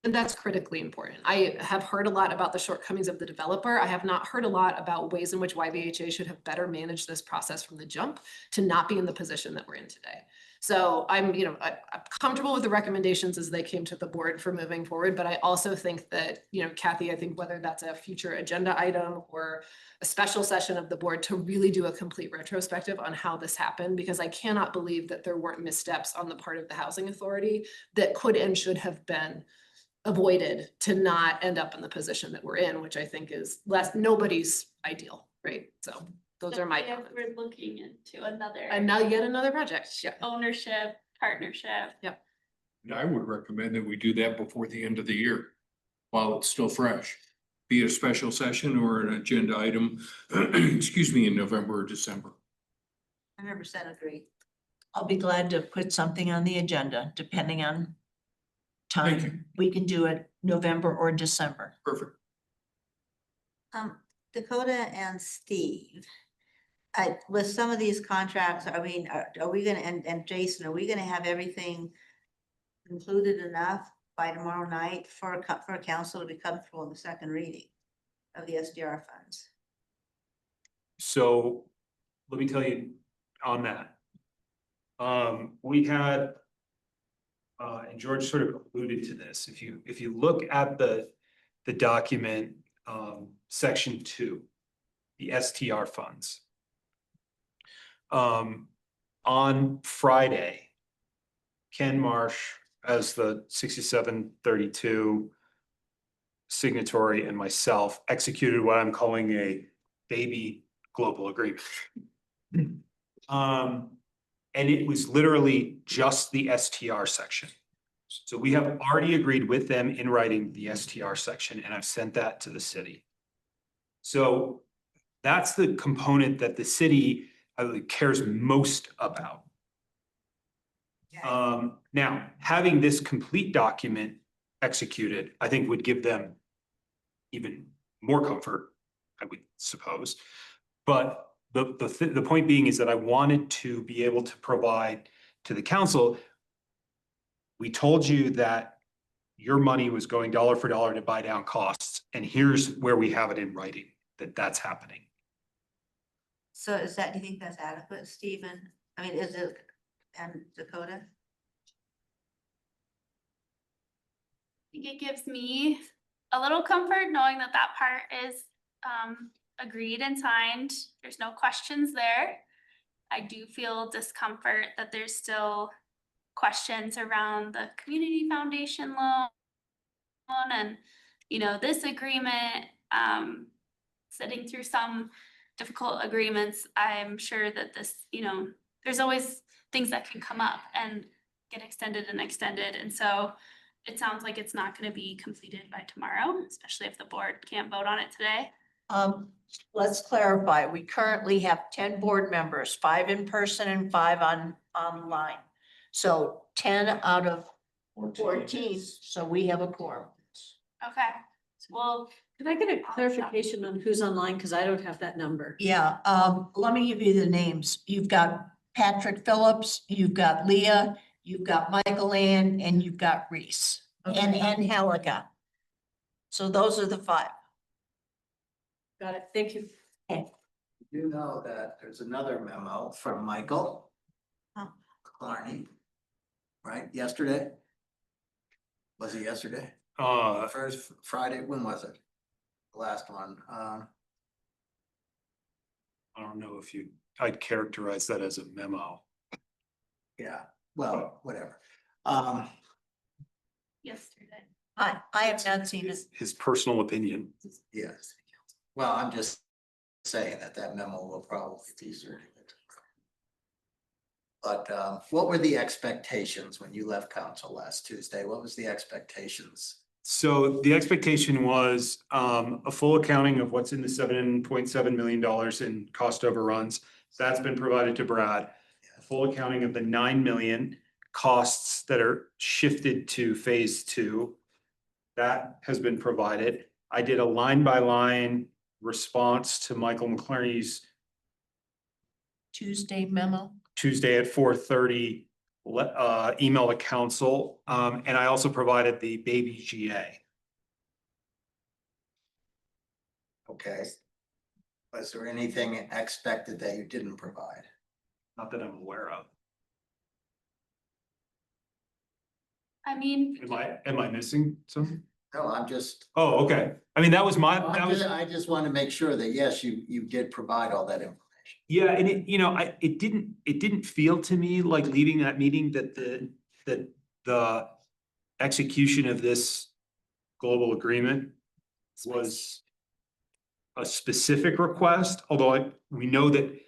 that's critically important. I have heard a lot about the shortcomings of the developer. I have not heard a lot about ways in which YVHA should have better managed this process from the jump to not be in the position that we're in today. So I'm comfortable with the recommendations as they came to the board for moving forward, but I also think that, Kathy, I think whether that's a future agenda item or a special session of the board to really do a complete retrospective on how this happened, because I cannot believe that there weren't missteps on the part of the housing authority that could and should have been avoided to not end up in the position that we're in, which I think is nobody's ideal, right? So those are my comments. We're looking into And now yet another project, yeah. ownership, partnership. Yep. I would recommend that we do that before the end of the year, while it's still fresh. Be it a special session or an agenda item, excuse me, in November or December. 100% agree. I'll be glad to put something on the agenda, depending on Thank you. time. We can do it November or December. Perfect. Dakota and Steve, with some of these contracts, I mean, are we gonna, and Jason, are we gonna have everything included enough by tomorrow night for council to be comfortable in the second reading of the SDR funds? So let me tell you on that. We had, and George sort of alluded to this. If you look at the document, section 2, the STR funds. On Friday, Ken Marsh, as the 6732 signatory and myself executed what I'm calling a baby global agreement. And it was literally just the STR section. So we have already agreed with them in writing the STR section, and I've sent that to the city. So that's the component that the city cares most about. Now, having this complete document executed, I think would give them even more comfort, I would suppose. But the point being is that I wanted to be able to provide to the council. We told you that your money was going dollar for dollar to buy down costs, and here's where we have it in writing that that's happening. So is that, do you think that's adequate, Stephen? I mean, is it, and Dakota? I think it gives me a little comfort knowing that that part is agreed and signed. There's no questions there. I do feel discomfort that there's still questions around the community foundation loan and, this agreement, sitting through some difficult agreements. I'm sure that this, there's always things that can come up and get extended and extended. And so it sounds like it's not going to be completed by tomorrow, especially if the board can't vote on it today. Let's clarify, we currently have 10 board members, 5 in person and 5 online. So 10 out of 14, so we have a quorum. Okay, well, Can I get a clarification on who's online? Because I don't have that number. Yeah, let me give you the names. You've got Patrick Phillips, you've got Leah, you've got Michael Ann, and you've got Reese and Angelica. So those are the 5. Got it. Thank you. You know that there's another memo from Michael Clarney, right? Yesterday? Was it yesterday? First Friday, when was it? The last one. I don't know if I'd characterize that as a memo. Yeah, well, whatever. yesterday. I have not seen it. His personal opinion. Yes. Well, I'm just saying that memo will probably be certified. But what were the expectations when you left council last Tuesday? What was the expectations? So the expectation was a full accounting of what's in the $7.7 million in cost overruns. That's been provided to Brad. A full accounting of the 9 million costs that are shifted to phase 2. That has been provided. I did a line by line response to Michael McClarney's Tuesday memo. Tuesday at 4:30 email to council. And I also provided the baby GA. Okay. Was there anything expected that you didn't provide? Not that I'm aware of. I mean, Am I missing something? No, I'm just, Oh, okay. I mean, that was I just want to make sure that, yes, you did provide all that information. yeah, and it didn't feel to me like leaving that meeting that the execution of this global agreement was a specific request, although we know that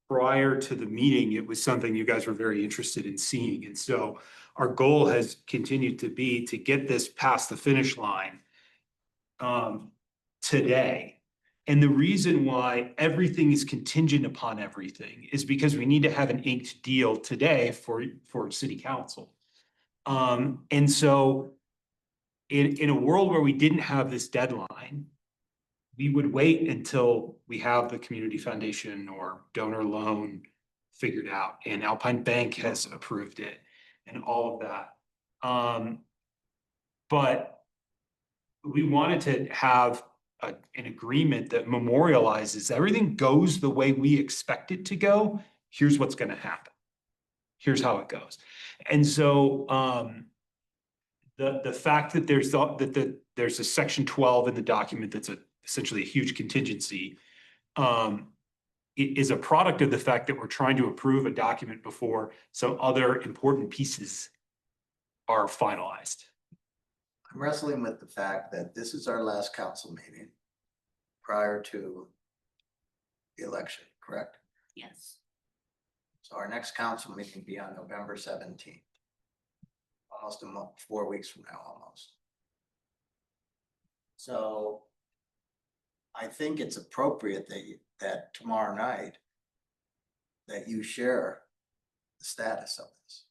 prior to the meeting, it was something you guys were very interested in seeing. And so our goal has continued to be to get this past the finish line today. And the reason why everything is contingent upon everything is because we need to have an inked deal today for city council. And so in a world where we didn't have this deadline, we would wait until we have the community foundation or donor loan figured out, and Alpine Bank has approved it and all of that. But we wanted to have an agreement that memorializes everything goes the way we expect it to go. Here's what's going to happen. Here's how it goes. And so the fact that there's a section 12 in the document that's essentially a huge contingency is a product of the fact that we're trying to approve a document before some other important pieces are finalized. I'm wrestling with the fact that this is our last council meeting prior to the election, correct? Yes. So our next council meeting will be on November 17th. Almost a month, 4 weeks from now, almost. So I think it's appropriate that tomorrow night that you share the status of this.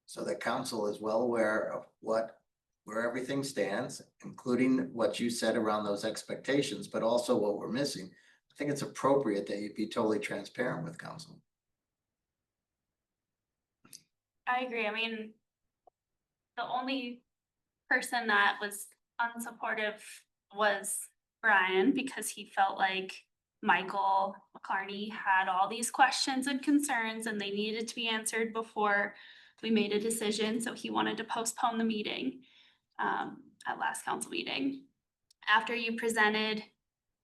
So that council is well aware of where everything stands, including what you said around those expectations, but also what we're missing. I think it's appropriate that you be totally transparent with council. I agree. I mean, the only person that was unsupportive was Brian because he felt like Michael McClarney had all these questions and concerns and they needed to be answered before we made a decision. So he wanted to postpone the meeting at last council meeting. After you presented,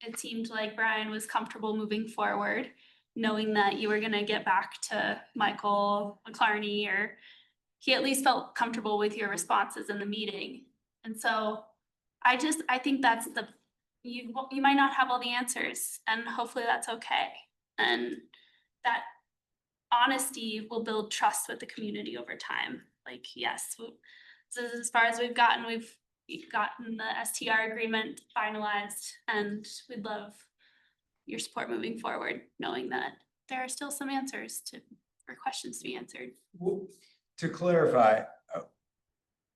it seemed like Brian was comfortable moving forward, knowing that you were gonna get back to Michael McClarney, or he at least felt comfortable with your responses in the meeting. And so I think that's you might not have all the answers, and hopefully that's okay. And that honesty will build trust with the community over time. Like, yes, this is as far as we've gotten. We've gotten the STR agreement finalized, and we'd love your support moving forward, knowing that there are still some answers or questions to be answered. Well, to clarify,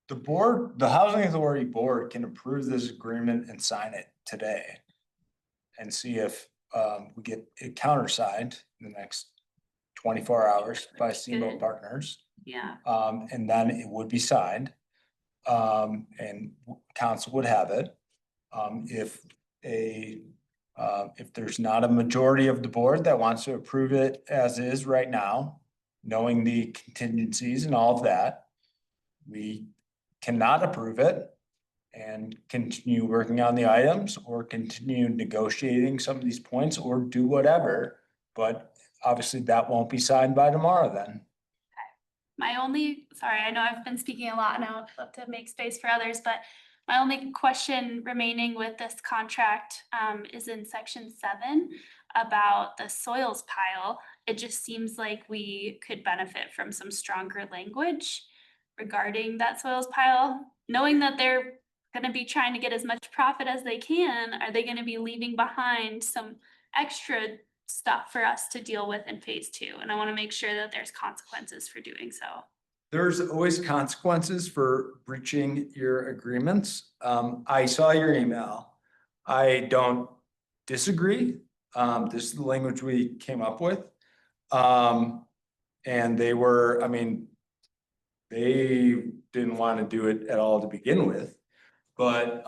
the Housing Authority Board can approve this agreement and sign it today. And see if we get it countersigned in the next 24 hours by Steamboat Good. Partners. Yeah. And then it would be signed. And council would have it. If there's not a majority of the board that wants to approve it as is right now, knowing the contingencies and all of that, we cannot approve it and continue working on the items or continue negotiating some of these points or do whatever. But obviously that won't be signed by tomorrow then. Sorry, I know I've been speaking a lot now, I'd love to make space for others, but my only question remaining with this contract is in section 7 about the soils pile. It just seems like we could benefit from some stronger language regarding that soils pile, knowing that they're gonna be trying to get as much profit as they can. Are they gonna be leaving behind some extra stuff for us to deal with in phase 2? And I wanna make sure that there's consequences for doing so. There's always consequences for breaching your agreements. I saw your email. I don't disagree. This is the language we came up with. And they were, I mean, they didn't want to do it at all to begin with. But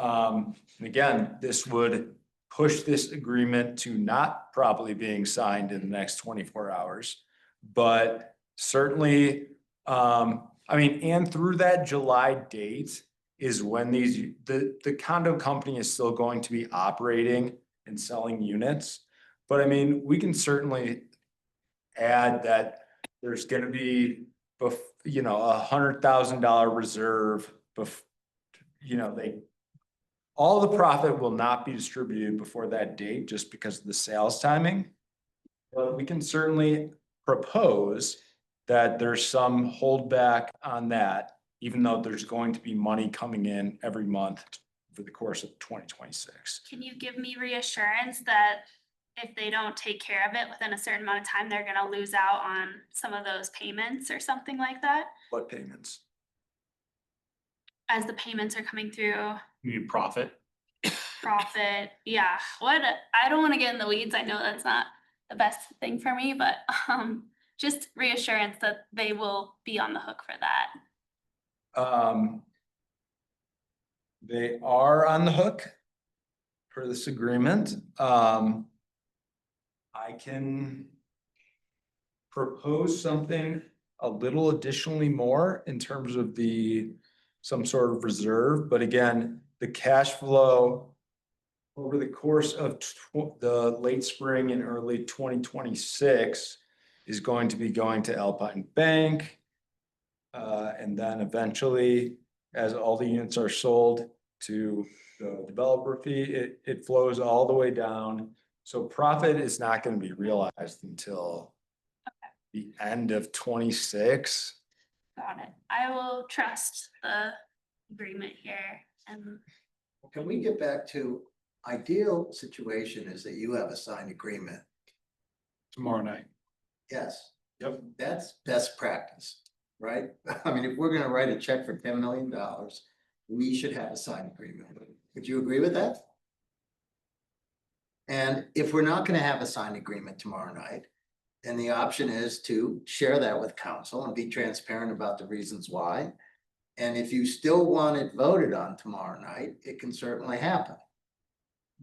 again, this would push this agreement to not probably being signed in the next 24 hours. But certainly, I mean, and through that July date is when the condo company is still going to be operating and selling units. But I mean, we can certainly add that there's gonna be, $100,000 reserve, all the profit will not be distributed before that date just because of the sales timing. But we can certainly propose that there's some holdback on that, even though there's going to be money coming in every month for the course of 2026. Can you give me reassurance that if they don't take care of it within a certain amount of time, they're gonna lose out on some of those payments or something like that? What payments? As the payments are coming through, You profit. profit, yeah, I don't wanna get in the weeds, I know that's not the best thing for me, but just reassurance that they will be on the hook for that. They are on the hook for this agreement. I can propose something a little additionally more in terms of some sort of reserve, but again, the cash flow over the course of the late spring and early 2026 is going to be going to Alpine Bank. And then eventually as all the units are sold to the developer fee, it flows all the way down. So profit is not gonna be realized until the end of 26. Got it. I will trust the agreement here and Can we get back to ideal situation is that you have a signed agreement? Tomorrow night. Yes. Yep. That's best practice, right? I mean, if we're gonna write a check for $10 million, we should have a signed agreement. Would you agree with that? And if we're not gonna have a signed agreement tomorrow night, then the option is to share that with council and be transparent about the reasons why. And if you still want it voted on tomorrow night, it can certainly happen.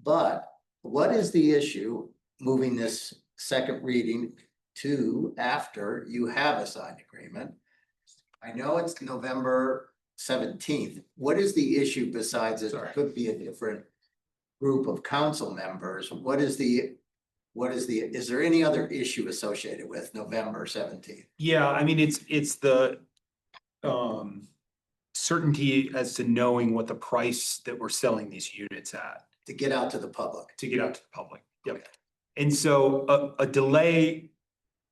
But what is the issue moving this second reading to after you have a signed agreement? I know it's November 17th. What is the issue besides it could be a different group of council members? Is there any other issue associated with November 17th? Yeah, I mean, it's the certainty as to knowing what the price that we're selling these units at. To get out to the public. To get out to the public. Yep. And so a delay,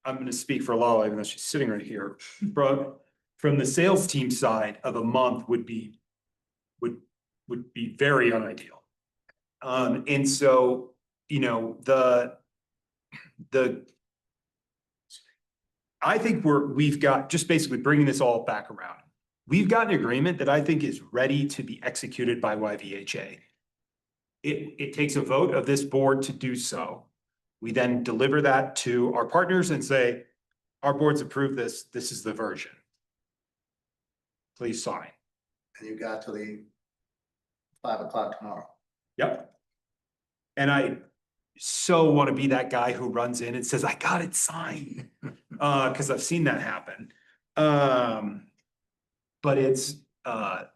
I'm gonna speak for Lala, even though she's sitting right here, from the sales team side of a month would be very unideal. And so, you know, I think we've got, just basically bringing this all back around. We've got an agreement that I think is ready to be executed by YVHA. It takes a vote of this board to do so. We then deliver that to our partners and say, our board's approved this, this is the version. Please sign. And you got to the 5 o'clock tomorrow. Yep. And I so want to be that guy who runs in and says, I got it signed. Because I've seen that happen. But it's to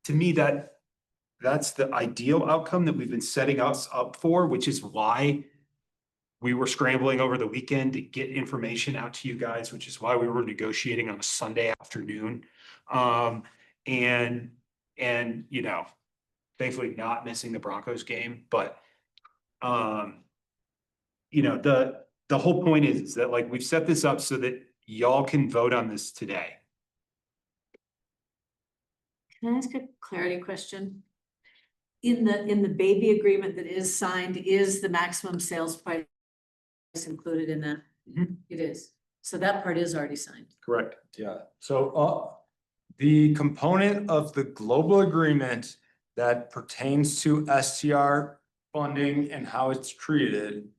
me that's the ideal outcome that we've been setting us up for, which is why we were scrambling over the weekend to get information out to you guys, which is why we were negotiating on a Sunday afternoon. And you know, thankfully not missing the Broncos game, but you know, the whole point is that like we've set this up so that y'all can vote on this today. Can I ask a clarity question? In the baby agreement that is signed, is the maximum sales price included in that? Mhm. It is. So that part is already signed. Correct. Yeah, so the component of the global agreement that pertains to STR funding and how it's treated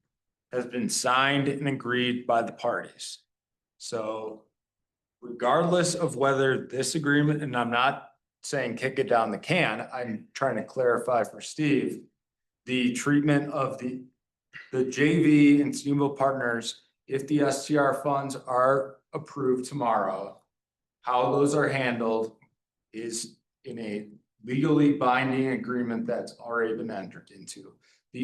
has been signed and agreed by the parties. So regardless of whether this agreement, and I'm not saying kick it down the can, I'm trying to clarify for Steve, the treatment of the JV and Steamboat partners, if the STR funds are approved tomorrow, how those are handled is in a legally binding agreement that's already been entered into.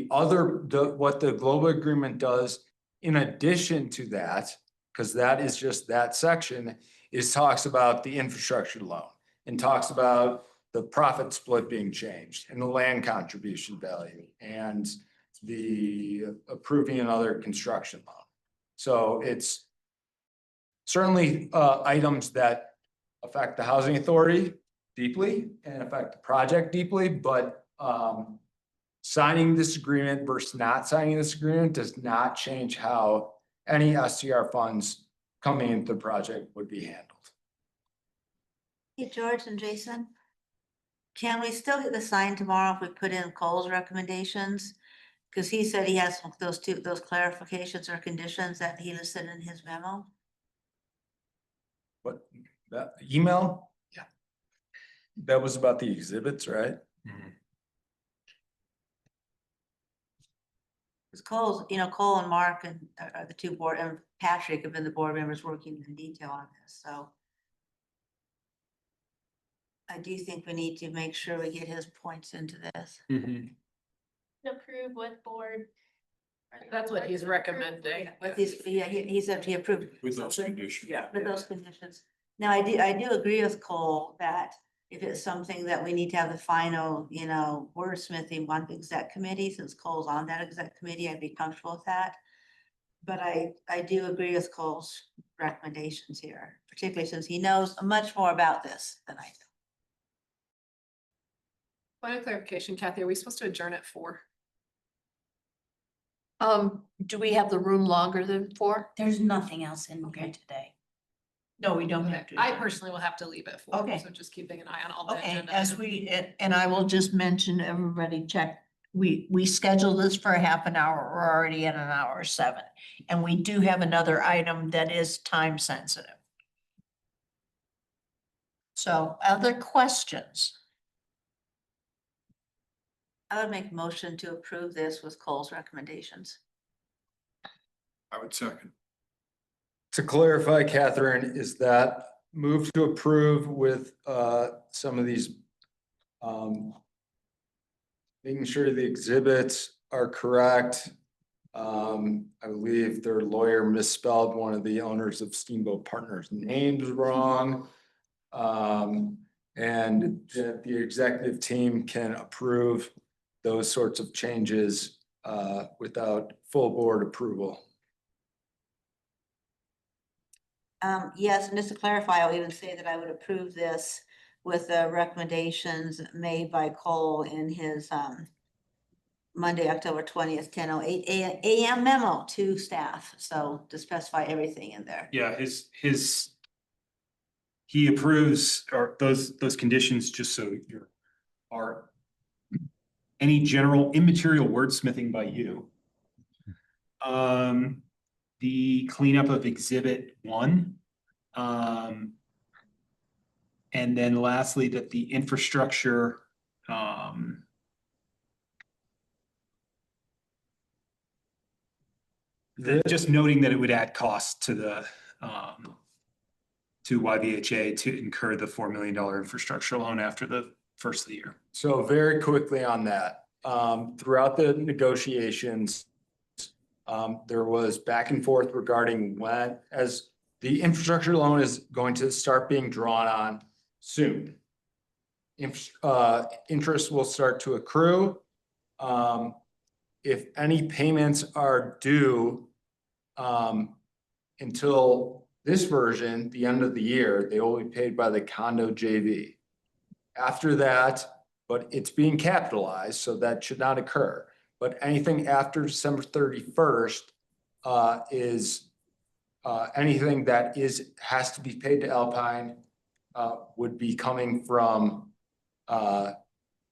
What the global agreement does in addition to that, because that is just that section, is talks about the infrastructure loan and talks about the profit split being changed and the land contribution value and the approving another construction loan. So it's certainly items that affect the housing authority deeply and affect the project deeply, but signing this agreement versus not signing this agreement does not change how any STR funds coming into the project would be handled. Hey, George and Jason, can we still get the sign tomorrow if we put in Cole's recommendations? Because he said he has those clarifications or conditions that he listed in his memo. But that email? Yeah. That was about the exhibits, right? Because Cole and Mark and are the two board, and Patrick have been the board members working in detail on this, so. I do think we need to make sure we get his points into this. approve with board. That's what he's recommending. With these, yeah, he said he approved. With those conditions. Yeah. With those conditions. Now, I do agree with Cole that if it's something that we need to have the final, wordsmithing on the exec committee, since Cole's on that exec committee, I'd be comfortable with that. But I do agree with Cole's recommendations here, particularly since he knows much more about this than I do. Point of clarification, Kathy, are we supposed to adjourn at 4? Do we have the room longer than 4? There's nothing else in here Okay. today. No, we don't have to. I personally will have to leave at 4, Okay. so just keeping an eye on all the Okay, agenda as items. and I will just mention, everybody check, we scheduled this for a half an hour, we're already at an hour 7. And we do have another item that is time sensitive. So other questions? I would make a motion to approve this with Cole's recommendations. I would second. To clarify, Catherine, is that move to approve with some of these making sure the exhibits are correct. I believe their lawyer misspelled one of the owners of Steamboat Partners names wrong. And that the executive team can approve those sorts of changes without full board approval. Yes, and just to clarify, I'll even say that I would approve this with the recommendations made by Cole in his Monday, October 20th, 10:08 AM memo to staff. So to specify everything in there. Yeah, he approves or those conditions, just so are any general immaterial wordsmithing by you. The cleanup of exhibit 1. And then lastly, that the infrastructure, just noting that it would add cost to the, to YVHA to incur the $4 million infrastructure loan after the first of the year. So very quickly on that, throughout the negotiations, there was back and forth regarding when, as the infrastructure loan is going to start being drawn on soon. Interest will start to accrue. If any payments are due until this version, the end of the year, they will be paid by the condo JV. After that, but it's being capitalized, so that should not occur. But anything after December 31st is anything that has to be paid to Alpine would be coming from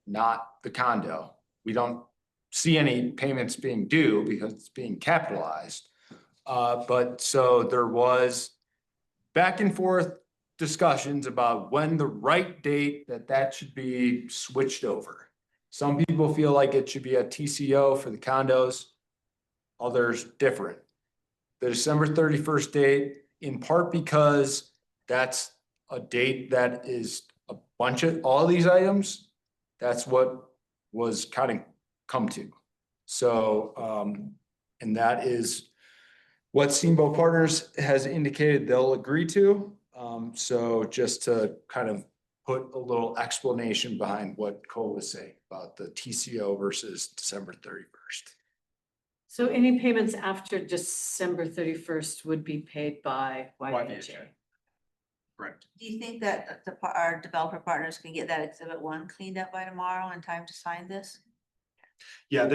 not the condo. We don't see any payments being due because it's being capitalized. But so there was back and forth discussions about when the right date that should be switched over. Some people feel like it should be a TCO for the condos, others different. The December 31st date, in part because that's a date that is a bunch of all these items. That's what was kind of come to. So, and that is what Steamboat Partners has indicated they'll agree to. So just to kind of put a little explanation behind what Cole was saying about the TCO versus December 31st. So any payments after December 31st would be paid by YVHA? Correct. Do you think that our developer partners can get that exhibit 1 cleaned up by tomorrow in time to sign this? Yeah,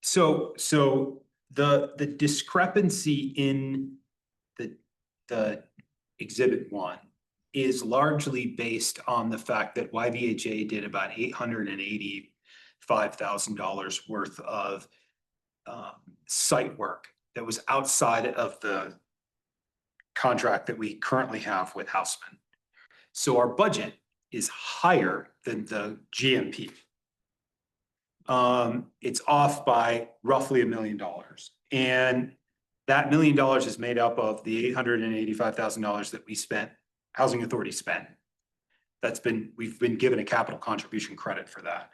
so the discrepancy in the exhibit 1 is largely based on the fact that YVHA did about $885,000 worth of site work that was outside of the contract that we currently have with Houseman. So our budget is higher than the GMP. It's off by roughly $1 million. And that $1 million is made up of the $885,000 that we spent, Housing Authority spent. We've been given a capital contribution credit for that.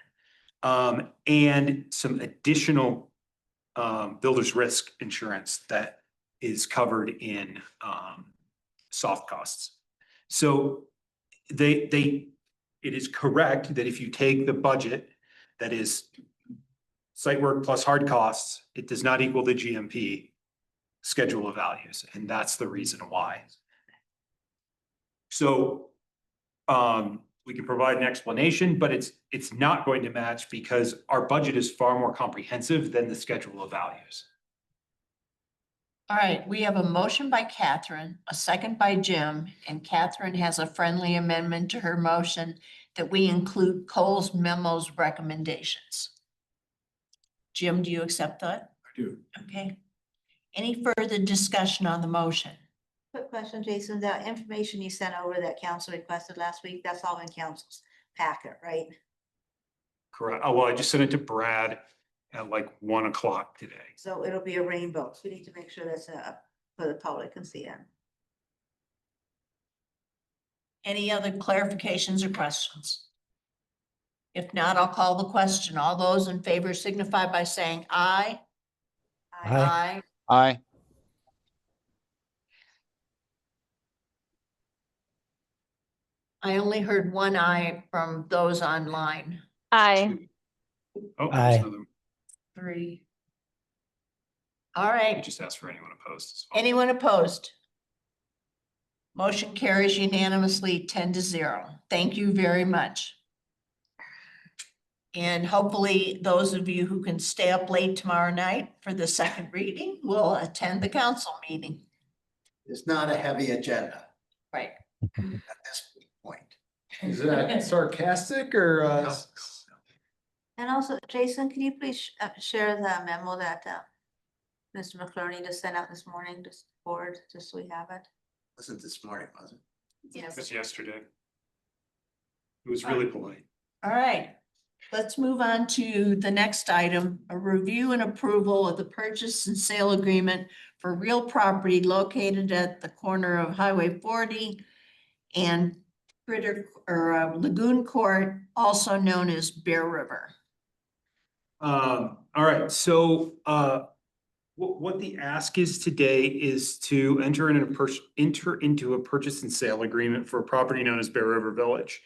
And some additional builder's risk insurance that is covered in soft costs. So it is correct that if you take the budget that is site work plus hard costs, it does not equal the GMP schedule of values, and that's the reason why. So we can provide an explanation, but it's not going to match because our budget is far more comprehensive than the schedule of values. All right, we have a motion by Catherine, a second by Jim, and Catherine has a friendly amendment to her motion that we include Cole's memo's recommendations. Jim, do you accept that? I do. Okay. Any further discussion on the motion? Quick question, Jason, that information you sent over that council requested last week, that's all in council's packet, right? Correct. Oh, well, I just sent it to Brad at like 1 o'clock today. So it'll be a rainbow, so we need to make sure that's for the public can see it. Any other clarifications or questions? If not, I'll call the question. All those in favor signify by saying aye. Aye. Aye. I only heard one aye from those online. Aye. Oh, Aye. there's another. 3. All I right, just asked for anyone opposed as well. anyone opposed? Motion carries unanimously 10-0. Thank you very much. And hopefully those of you who can stay up late tomorrow night for the second reading will attend the council meeting. It's not a heavy agenda Right. at this point. Is that sarcastic or And also, Jason, can you please share the memo that Mr. McClurney just sent out this morning, just forward, just so we have it? Wasn't this morning, was it? It was yesterday. It was really polite. All right, let's move on to the next item, a review and approval of the purchase and sale agreement for real property located at the corner of Highway 40 and Lagoon Court, also known as Bear River. All right, so what the ask is today is to enter into a purchase and sale agreement for a property known as Bear River Village.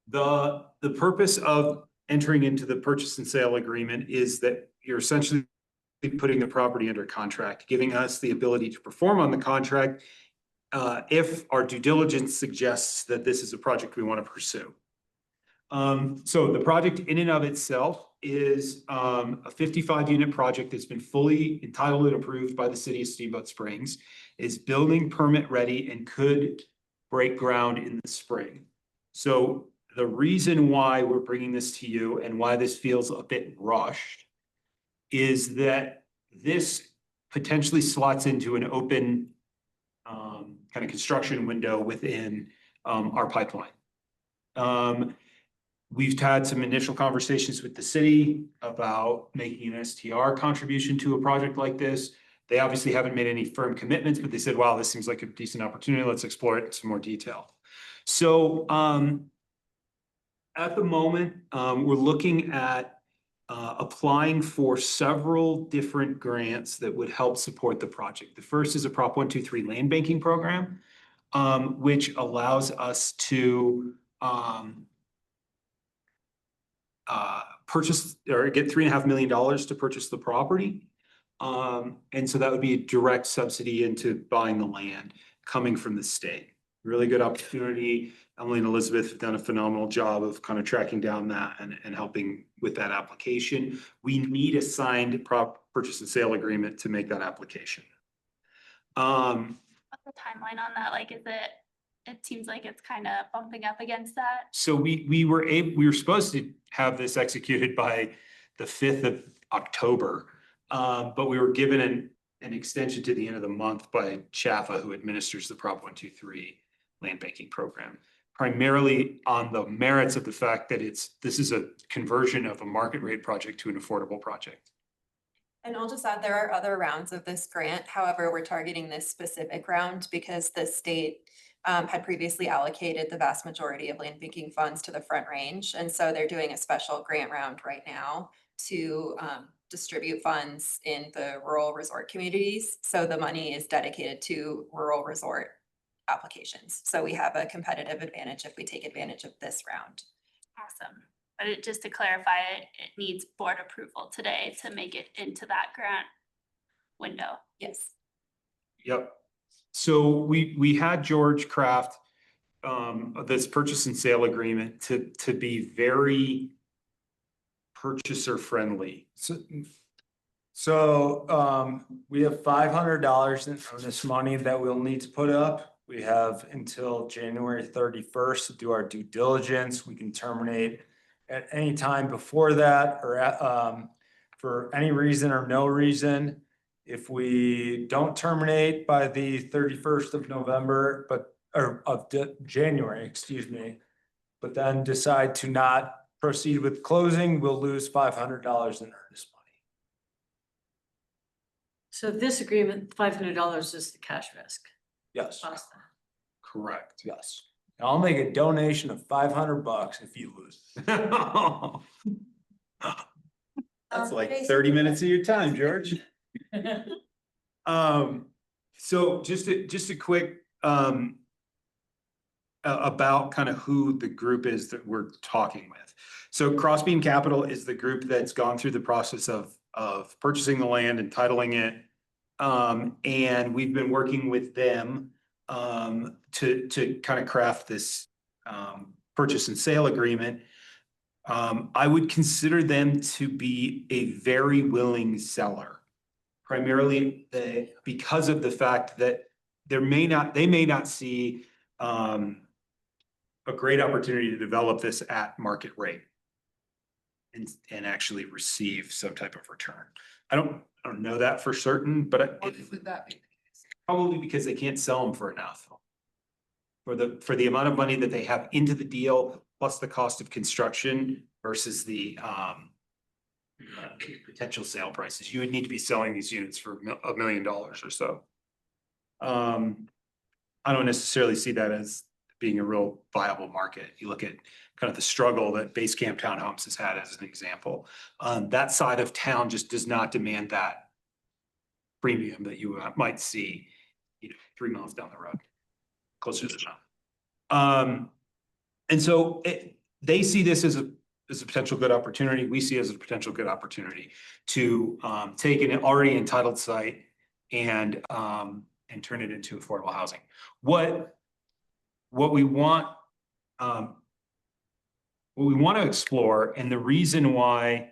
The purpose of entering into the purchase and sale agreement is that you're essentially putting the property under contract, giving us the ability to perform on the contract if our due diligence suggests that this is a project we want to pursue. So the project in and of itself is a 55-unit project that's been fully entitled and approved by the city of Steamboat Springs, is building permit ready and could break ground in the spring. So the reason why we're bringing this to you and why this feels a bit rushed is that this potentially slots into an open kind of construction window within our pipeline. We've had some initial conversations with the city about making an STR contribution to a project like this. They obviously haven't made any firm commitments, but they said, wow, this seems like a decent opportunity. Let's explore it in some more detail. So at the moment, we're looking at applying for several different grants that would help support the project. The first is a Prop 123 land banking program, which allows us to purchase or get $3.5 million to purchase the property. And so that would be a direct subsidy into buying the land coming from the state. Really good opportunity. Emily and Elizabeth have done a phenomenal job of kind of tracking down that and helping with that application. We need a signed purchase and sale agreement to make that application. What's the timeline on that? Like, it seems like it's kind of bumping up against that. So we were supposed to have this executed by the 5th of October. But we were given an extension to the end of the month by YVHA, who administers the Prop 123 land banking program, primarily on the merits of the fact that this is a conversion of a market rate project to an affordable project. And I'll just add, there are other rounds of this grant. However, we're targeting this specific round because the state had previously allocated the vast majority of land banking funds to the Front Range. And so they're doing a special grant round right now to distribute funds in the rural resort communities. So the money is dedicated to rural resort applications. So we have a competitive advantage if we take advantage of this round. Awesome. But just to clarify, it needs board approval today to make it into that grant window. Yes. Yep. So we had George craft this purchase and sale agreement to be very purchaser friendly. So we have $500 of this money that we'll need to put up. We have until January 31st to do our due diligence. We can terminate at any time before that or for any reason or no reason. If we don't terminate by the 31st of November, January, excuse me, but then decide to not proceed with closing, we'll lose $500 in earnest money. So this agreement, $500 is the cash risk. Yes, Cost. Correct. yes. And I'll make a donation of $500 if you lose. That's like Jason, 30 minutes of your time, George. So just a quick, about kind of who the group is that we're talking with. So Crossbeam Capital is the group that's gone through the process of purchasing the land, entitling it. And we've been working with them, to kind of craft this, purchase and sale agreement. I would consider them to be a very willing seller. Primarily because of the fact that they may not see a great opportunity to develop this at market rate and actually receive some type of return. I don't know that for certain, but Why would that be? probably because they can't sell them for enough. For the amount of money that they have into the deal, plus the cost of construction versus the potential sale prices, you would need to be selling these units for $1 million or so. I don't necessarily see that as being a real viable market. You look at kind of the struggle that Base Camp Townhomes has had as an example. That side of town just does not demand that premium that you might see, 3 miles down the road, closer to the town. And so they see this as a potential good opportunity. We see it as a potential good opportunity to take an already entitled site and turn it into affordable housing. What we want to explore, and the reason why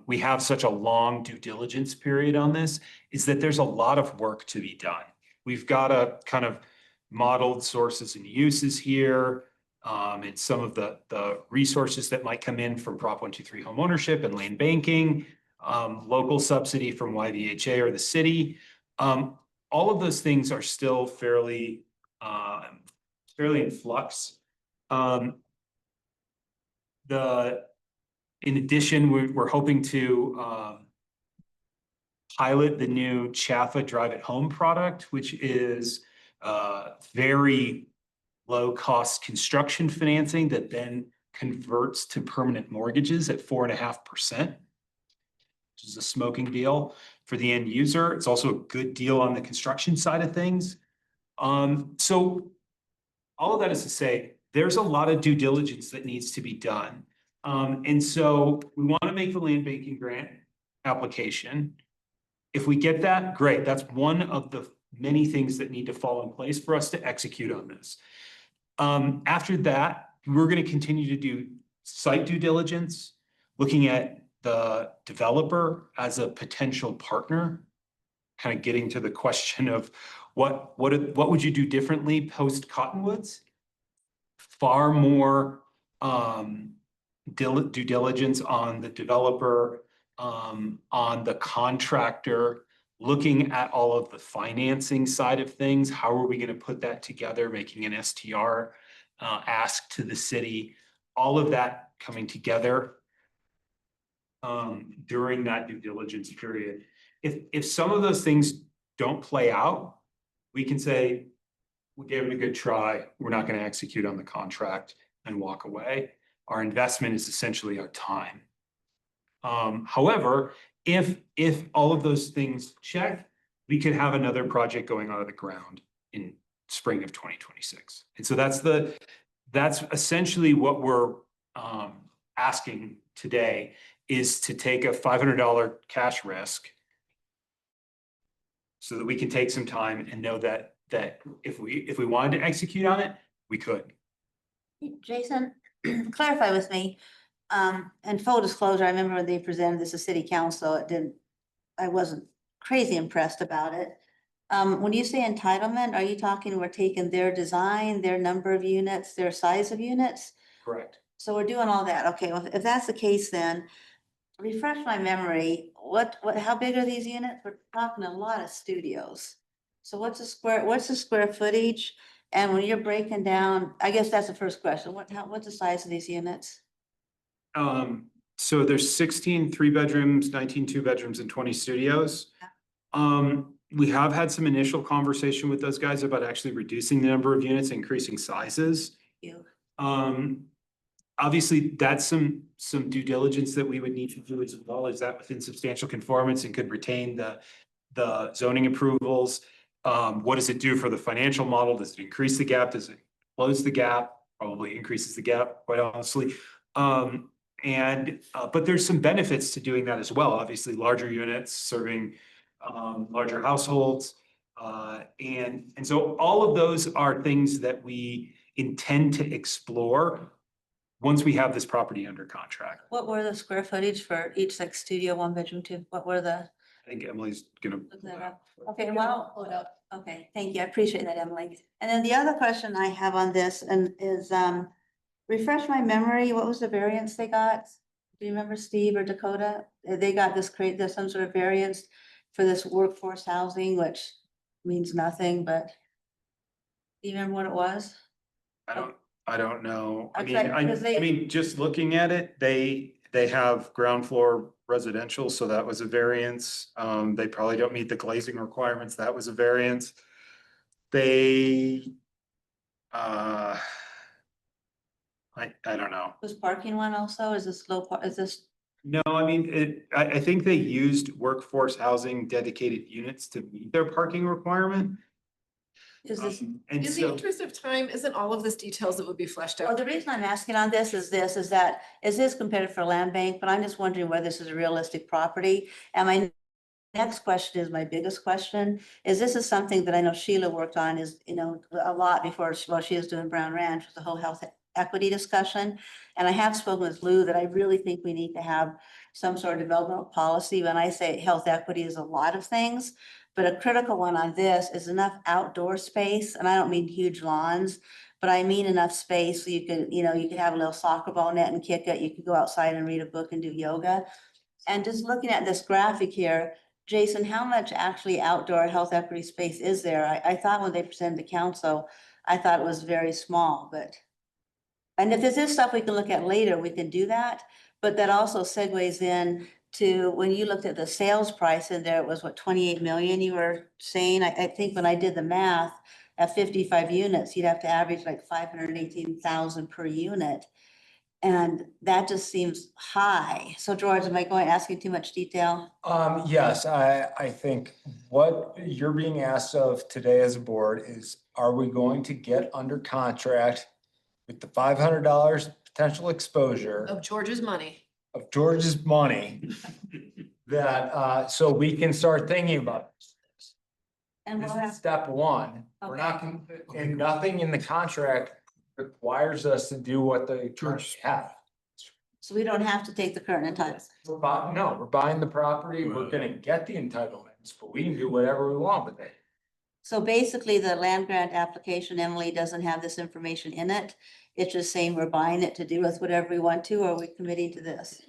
we have such a long due diligence period on this, is that there's a lot of work to be done. We've got a kind of modeled sources and uses here, and some of the resources that might come in from Prop 123 home ownership and land banking, local subsidy from YVHA or the city. All of those things are still fairly in flux. In addition, we're hoping to pilot the new Chaffa Drive at Home product, which is very low cost construction financing that then converts to permanent mortgages at 4.5%, which is a smoking deal for the end user. It's also a good deal on the construction side of things. So all of that is to say, there's a lot of due diligence that needs to be done. And so we want to make the land banking grant application. If we get that, great. That's one of the many things that need to fall in place for us to execute on this. After that, we're going to continue to do site due diligence, looking at the developer as a potential partner, kind of getting to the question of what would you do differently post Cottonwoods? Far more due diligence on the developer, on the contractor, looking at all of the financing side of things. How are we going to put that together, making an STR ask to the city, all of that coming together during that due diligence period. If some of those things don't play out, we can say, we gave it a good try. We're not going to execute on the contract and walk away. Our investment is essentially our time. However, if all of those things check, we could have another project going out of the ground in spring of 2026. And so that's essentially what we're asking today, is to take a $500 cash risk so that we can take some time and know that if we wanted to execute on it, we could. Jason, clarify with me, and full disclosure, I remember when they presented this to city council, I wasn't crazy impressed about it. When you say entitlement, are you talking, we're taking their design, their number of units, their size of units? Correct. So we're doing all that. Okay, well, if that's the case, then refresh my memory. How big are these units? We're talking a lot of studios. So what's the square footage? And when you're breaking down, I guess that's the first question. What's the size of these units? So there's 16 3-bedrooms, 19 2-bedrooms, and 20 studios. We have had some initial conversation with those guys about actually reducing the number of units, increasing sizes. You. Obviously, that's some due diligence that we would need to do as well. Is that within substantial conformance and could retain the zoning approvals? What does it do for the financial model? Does it increase the gap? Does it close the gap? Probably increases the gap, quite honestly. But there's some benefits to doing that as well. Obviously, larger units serving larger households. And so all of those are things that we intend to explore once we have this property under contract. What were the square footage for each like studio, 1 bedroom, 2? What were the? I think Emily's gonna. Look that up. Okay, well, okay, thank you. I appreciate that, Emily. And then the other question I have on this is, refresh my memory, what was the variance they got? Do you remember, Steve or Dakota? They got there's some sort of variance for this workforce housing, which means nothing, but do you remember what it was? I don't know. I Okay, mean, 'cause I mean, just looking at it, they have ground floor residential, so that was a variance. They probably don't meet the glazing requirements. That was a variance. They, I don't know. Was parking one also? Is this is this? No, I mean, I think they used workforce housing dedicated units to meet their parking requirement. Is this? And In the so, interest of time, isn't all of this details that would be fleshed Well, out? the reason I'm asking on this is competitive for land bank, but I'm just wondering whether this is a realistic property. And my next question is my biggest question, is this is something that I know Sheila worked on a lot before, while she was doing Brown Ranch, with the whole health equity discussion. And I have spoken with Lou that I really think we need to have some sort of developmental policy. When I say health equity is a lot of things, but a critical one on this is enough outdoor space, and I don't mean huge lawns, but I mean enough space so you could have a little soccer ball net and kick it. You could go outside and read a book and do yoga. And just looking at this graphic here, Jason, how much actually outdoor health equity space is there? I thought when they presented to council, I thought it was very small, but. And if this is stuff we can look at later, we can do that. But that also segues in to when you looked at the sales price in there, it was what, 28 million you were saying? I think when I did the math, at 55 units, you'd have to average like 518,000 per unit. And that just seems high. So George, am I asking too much detail? Yes, I think what you're being asked of today as a board is, are we going to get under contract with the $500 potential exposure Of George's money. of George's money that, so we can start thinking about this. And This we'll is have, step one. We're not, and nothing in the contract requires us to do what the terms have. so we don't have to take the current entitlement. No, we're buying the property, we're gonna get the entitlements, but we can do whatever we want with it. So basically, the land grant application, Emily, doesn't have this information in it. It's just saying we're buying it to do with whatever we want to, or are we committing to this?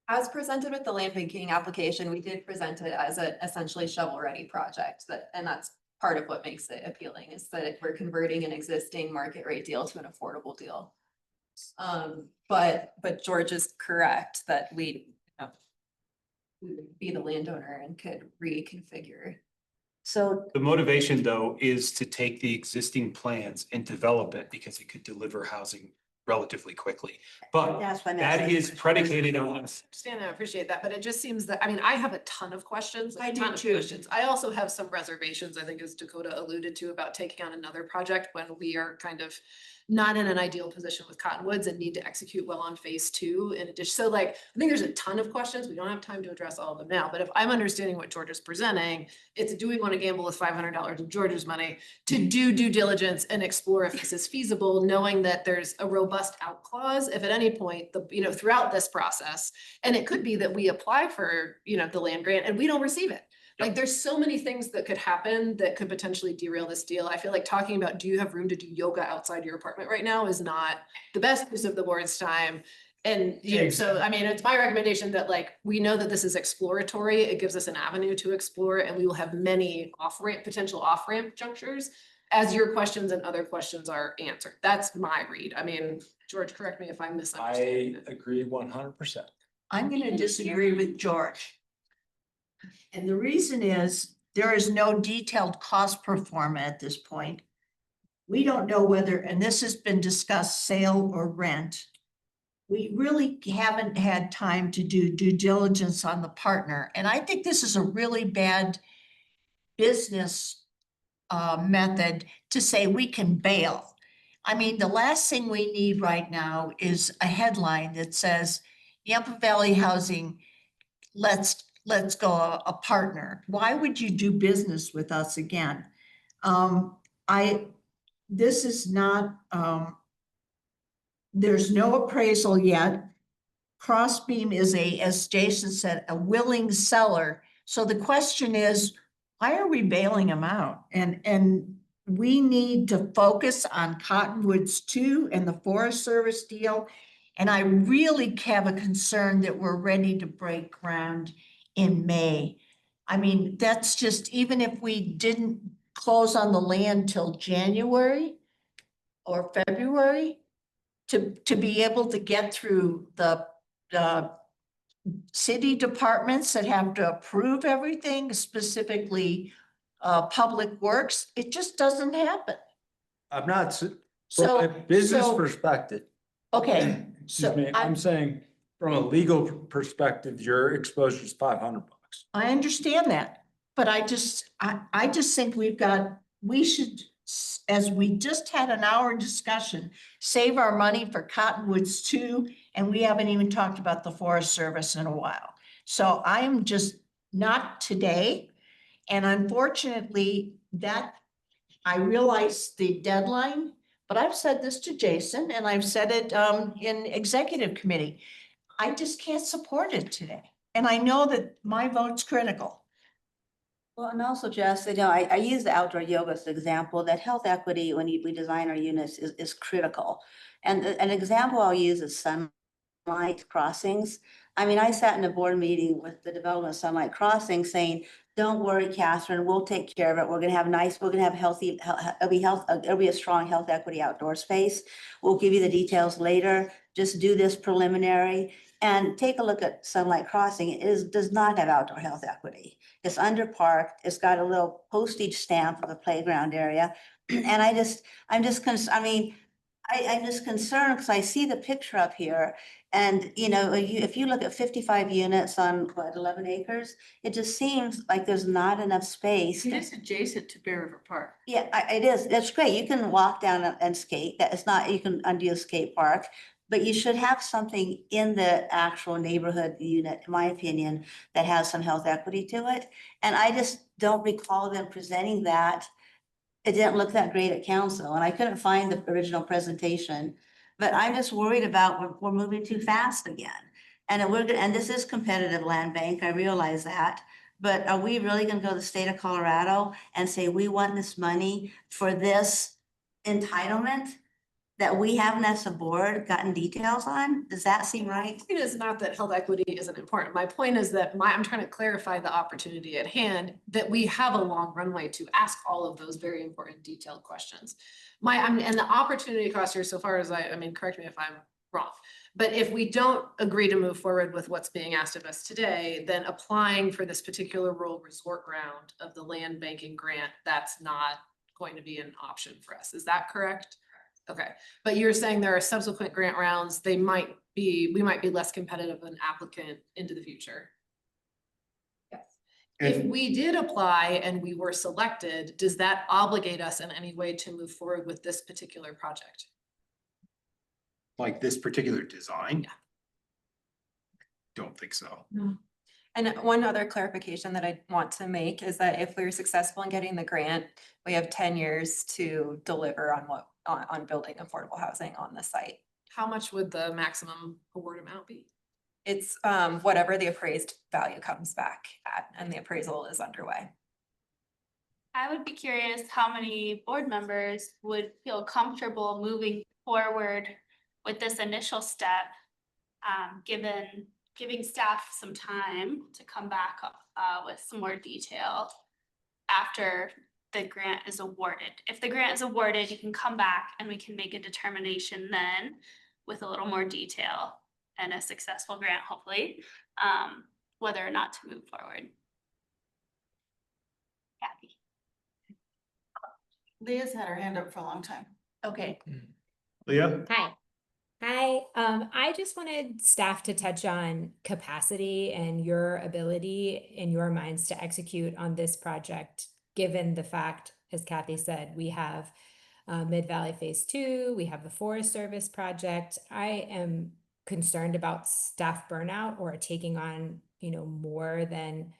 As presented with the land banking application, we did present it as an essentially shovel-ready project and that's part of what makes it appealing, is that we're converting an existing market rate deal to an affordable deal. But George is correct that we would be the landowner and could reconfigure. So, the motivation though is to take the existing plans and develop it because it could deliver housing relatively quickly. But That's what I'm that asking. is predicated on Understand, I appreciate that, but it just seems that, I mean, I have a ton of questions. I a do ton of too. questions. I also have some reservations, I think as Dakota alluded to, about taking on another project when we are kind of not in an ideal position with Cottonwoods and need to execute well on phase two in addition. So like, I think there's a ton of questions. We don't have time to address all of them now, but if I'm understanding what George is presenting, it's, do we want to gamble with $500 of George's money to do due diligence and explore if this is feasible, knowing that there's a robust out clause if at any point, throughout this process, and it could be that we apply for, the land grant and we don't receive it. Like, there's so many things that could happen that could potentially derail this deal. I feel like talking about, do you have room to do yoga outside your apartment right now is not the best use of the board's time. And, so, I mean, it's my recommendation that like, we know that this is exploratory. It gives us an avenue to explore, and we will have many potential off-ramp junctures as your questions and other questions are answered. That's my read. I mean, George, correct me if I'm misunderstanding I it. agree 100%. I'm gonna disagree with George. And the reason is, there is no detailed cost per forma at this point. We don't know whether, and this has been discussed, sale or rent. We really haven't had time to do due diligence on the partner, and I think this is a really bad business method to say we can bail. I mean, the last thing we need right now is a headline that says Yampa Valley Housing, let's go a partner. Why would you do business with us again? This is not, there's no appraisal yet. Crossbeam is as Jason said, a willing seller. So the question is, why are we bailing them out? And we need to focus on Cottonwoods 2 and the Forest Service deal. And I really have a concern that we're ready to break ground in May. I mean, that's just, even if we didn't close on the land till January or February, to be able to get through the city departments that have to approve everything, specifically Public Works, it just doesn't happen. I'm not, So- from a business so- perspective, Okay, excuse so me, I'm saying from a legal perspective, your exposure is $500. I understand that, but I just think we should, as we just had an hour discussion, save our money for Cottonwoods 2, and we haven't even talked about the Forest Service in a while. So I am just not today. And unfortunately, I realize the deadline, but I've said this to Jason and I've said it in executive committee. I just can't support it today. And I know that my vote's critical. Well, and also Jess, I use the outdoor yoga as an example, that health equity, when we design our units, is critical. And an example I'll use is sunlight crossings. I mean, I sat in a board meeting with the development of Sunlight Crossing saying, don't worry, Catherine, we'll take care of it. We're gonna have healthy, it'll be a strong health equity outdoor space. We'll give you the details later. Just do this preliminary and take a look at Sunlight Crossing. It does not have outdoor health equity. It's underparked. It's got a little postage stamp of a playground area. And I'm just concerned because I see the picture up here. And, if you look at 55 units on 11 acres, it just seems like there's not enough space. It is adjacent to Bear River Park. Yeah, it is. That's great. You can walk down and skate. That is not, you can undo a skate park. But you should have something in the actual neighborhood unit, in my opinion, that has some health equity to it. And I just don't recall them presenting that. It didn't look that great at council, and I couldn't find the original presentation. But I'm just worried about we're moving too fast again. And this is competitive land bank, I realize that. But are we really gonna go to the state of Colorado and say, we want this money for this entitlement that we haven't as a board gotten details on? Does that seem right? It is not that health equity isn't important. My point is that I'm trying to clarify the opportunity at hand, that we have a long runway to ask all of those very important detailed questions. And the opportunity cost here, so far as I mean, correct me if I'm wrong, but if we don't agree to move forward with what's being asked of us today, then applying for this particular rural resort ground of the land banking grant, that's not going to be an option for us. Is that correct? Okay, but you're saying there are subsequent grant rounds, we might be less competitive an applicant into the future. If And we did apply and we were selected, does that obligate us in any way to move forward with this particular project? like this particular design? Yeah. Don't think so. And one other clarification that I want to make is that if we're successful in getting the grant, we have 10 years to deliver on on building affordable housing on the site. How much would the maximum award amount be? It's whatever the appraised value comes back at, and the appraisal is underway. I would be curious how many board members would feel comfortable moving forward with this initial step, giving staff some time to come back with some more detail after the grant is awarded. If the grant is awarded, you can come back and we can make a determination then with a little more detail and a successful grant, hopefully, whether or not to move forward. Kathy. Leah's had her hand up for a long time. Okay. Leah? Hi. Hi, I just wanted staff to touch on capacity and your ability in your minds to execute on this project, given the fact, as Kathy said, we have Mid-Valley Phase 2, we have the Forest Service project. I am concerned about staff burnout or taking on, more than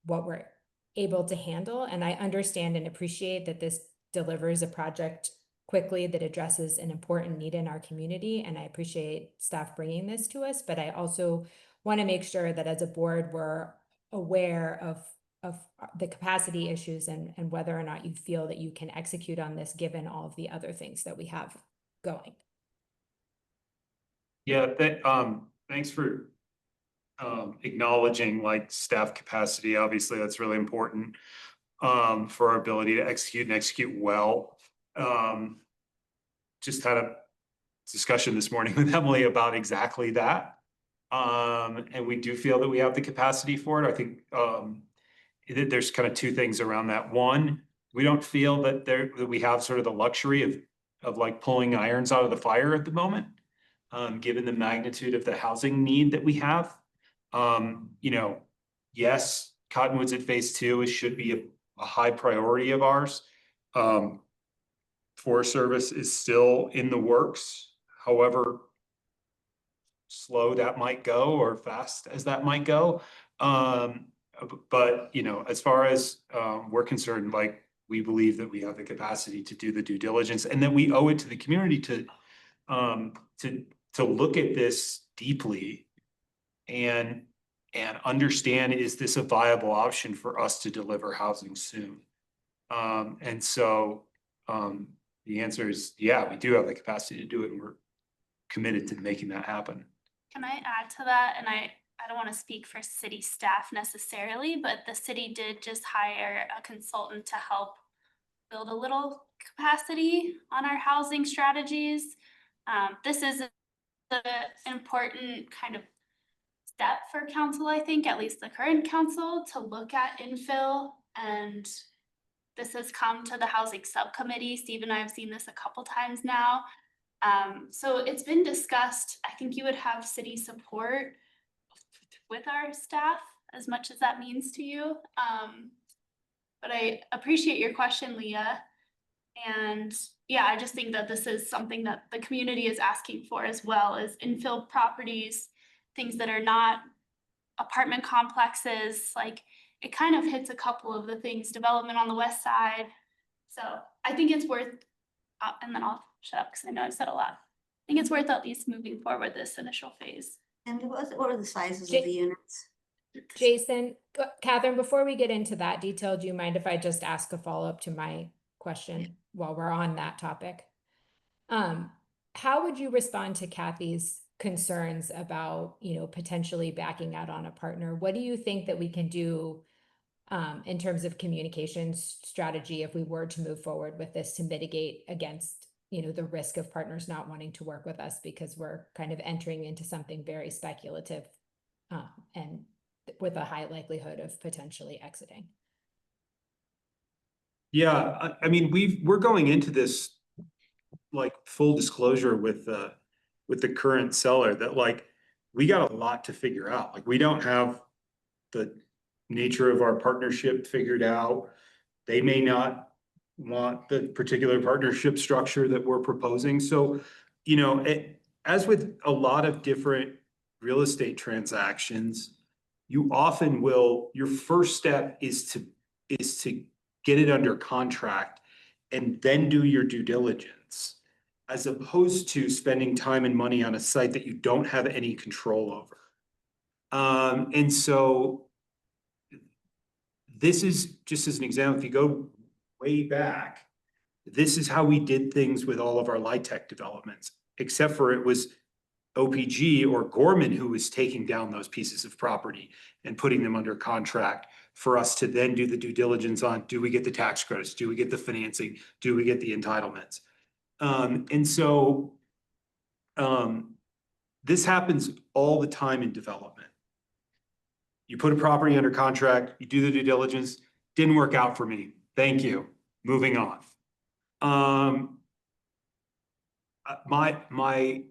what we're able to handle. And I understand and appreciate that this delivers a project quickly that addresses an important need in our community. And I appreciate staff bringing this to us, but I also want to make sure that as a board, we're aware of the capacity issues and whether or not you feel that you can execute on this, given all of the other things that we have going. Yeah, thanks for acknowledging like staff capacity. Obviously, that's really important for our ability to execute and execute well. Just had a discussion this morning with Emily about exactly that. And we do feel that we have the capacity for it. I think there's kind of two things around that. One, we don't feel that we have sort of the luxury of like pulling irons out of the fire at the moment, given the magnitude of the housing need that we have. Yes, Cottonwoods at Phase 2 should be a high priority of ours. Forest Service is still in the works, however slow that might go or fast as that might go. But as far as we're concerned, like we believe that we have the capacity to do the due diligence and that we owe it to the community to look at this deeply and understand, is this a viable option for us to deliver housing soon? And so the answer is, yeah, we do have the capacity to do it, and we're committed to making that happen. Can I add to that? And I don't want to speak for city staff necessarily, but the city did just hire a consultant to help build a little capacity on our housing strategies. This is an important kind of step for council, I think, at least the current council, to look at infill, and this has come to the housing subcommittee. Steve and I have seen this a couple times now. So it's been discussed. I think you would have city support with our staff, as much as that means to you. But I appreciate your question, Leah. And yeah, I just think that this is something that the community is asking for as well, as infill properties, things that are not apartment complexes. Like, it kind of hits a couple of the things, development on the west side. So I think it's worth, and then I'll shut up because I know I've said a lot. I think it's worth at least moving forward this initial phase. And what are the sizes of the units? Jason, Catherine, before we get into that detail, do you mind if I just ask a follow-up to my question while we're on that topic? How would you respond to Kathy's concerns about, potentially backing out on a partner? What do you think that we can do in terms of communications strategy if we were to move forward with this to mitigate against, the risk of partners not wanting to work with us because we're kind of entering into something very speculative and with a high likelihood of potentially exiting? Yeah, I mean, we're going into this like full disclosure with the current seller that like, we got a lot to figure out. Like, we don't have the nature of our partnership figured out. They may not want the particular partnership structure that we're proposing. So, you know, as with a lot of different real estate transactions, you often will, your first step is to get it under contract and then do your due diligence, as opposed to spending time and money on a site that you don't have any control over. And so this is just as an example, if you go way back, this is how we did things with all of our LIHTC developments, except for it was OPG or Gorman who was taking down those pieces of property and putting them under contract for us to then do the due diligence on, do we get the tax credits? Do we get the financing? Do we get the entitlements? And so this happens all the time in development. You put a property under contract, you do the due diligence, didn't work out for me. Thank you. Moving on. My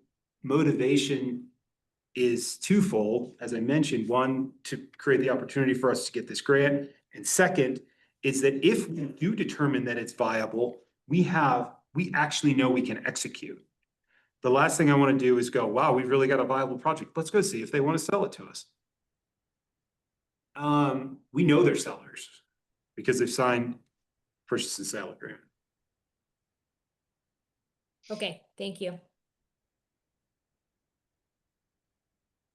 motivation is twofold. As I mentioned, one, to create the opportunity for us to get this grant. And second is that if we do determine that it's viable, we actually know we can execute. The last thing I want to do is go, wow, we've really got a viable project. Let's go see if they want to sell it to us. We know they're sellers because they've signed purchase and sale agreement. Okay, thank you.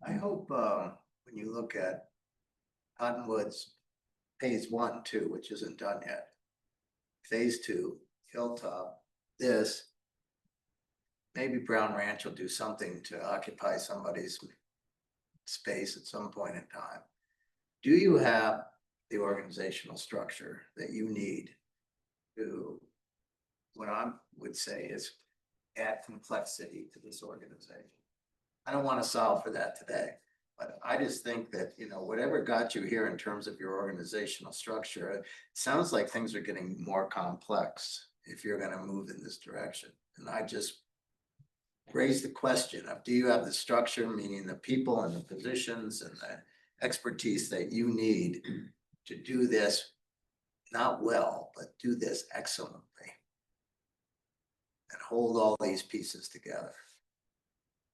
I hope, when you look at Cottonwoods phase 1, 2, which isn't done yet, phase 2, Hilltop, this, maybe Brown Ranch will do something to occupy somebody's space at some point in time. Do you have the organizational structure that you need to, what I would say is, add complexity to this organization? I don't want to solve for that today, but I just think that, you know, whatever got you here in terms of your organizational structure, it sounds like things are getting more complex if you're going to move in this direction. And I just raise the question of, do you have the structure, meaning the people and the positions and the expertise that you need to do this, not well, but do this excellently and hold all these pieces together?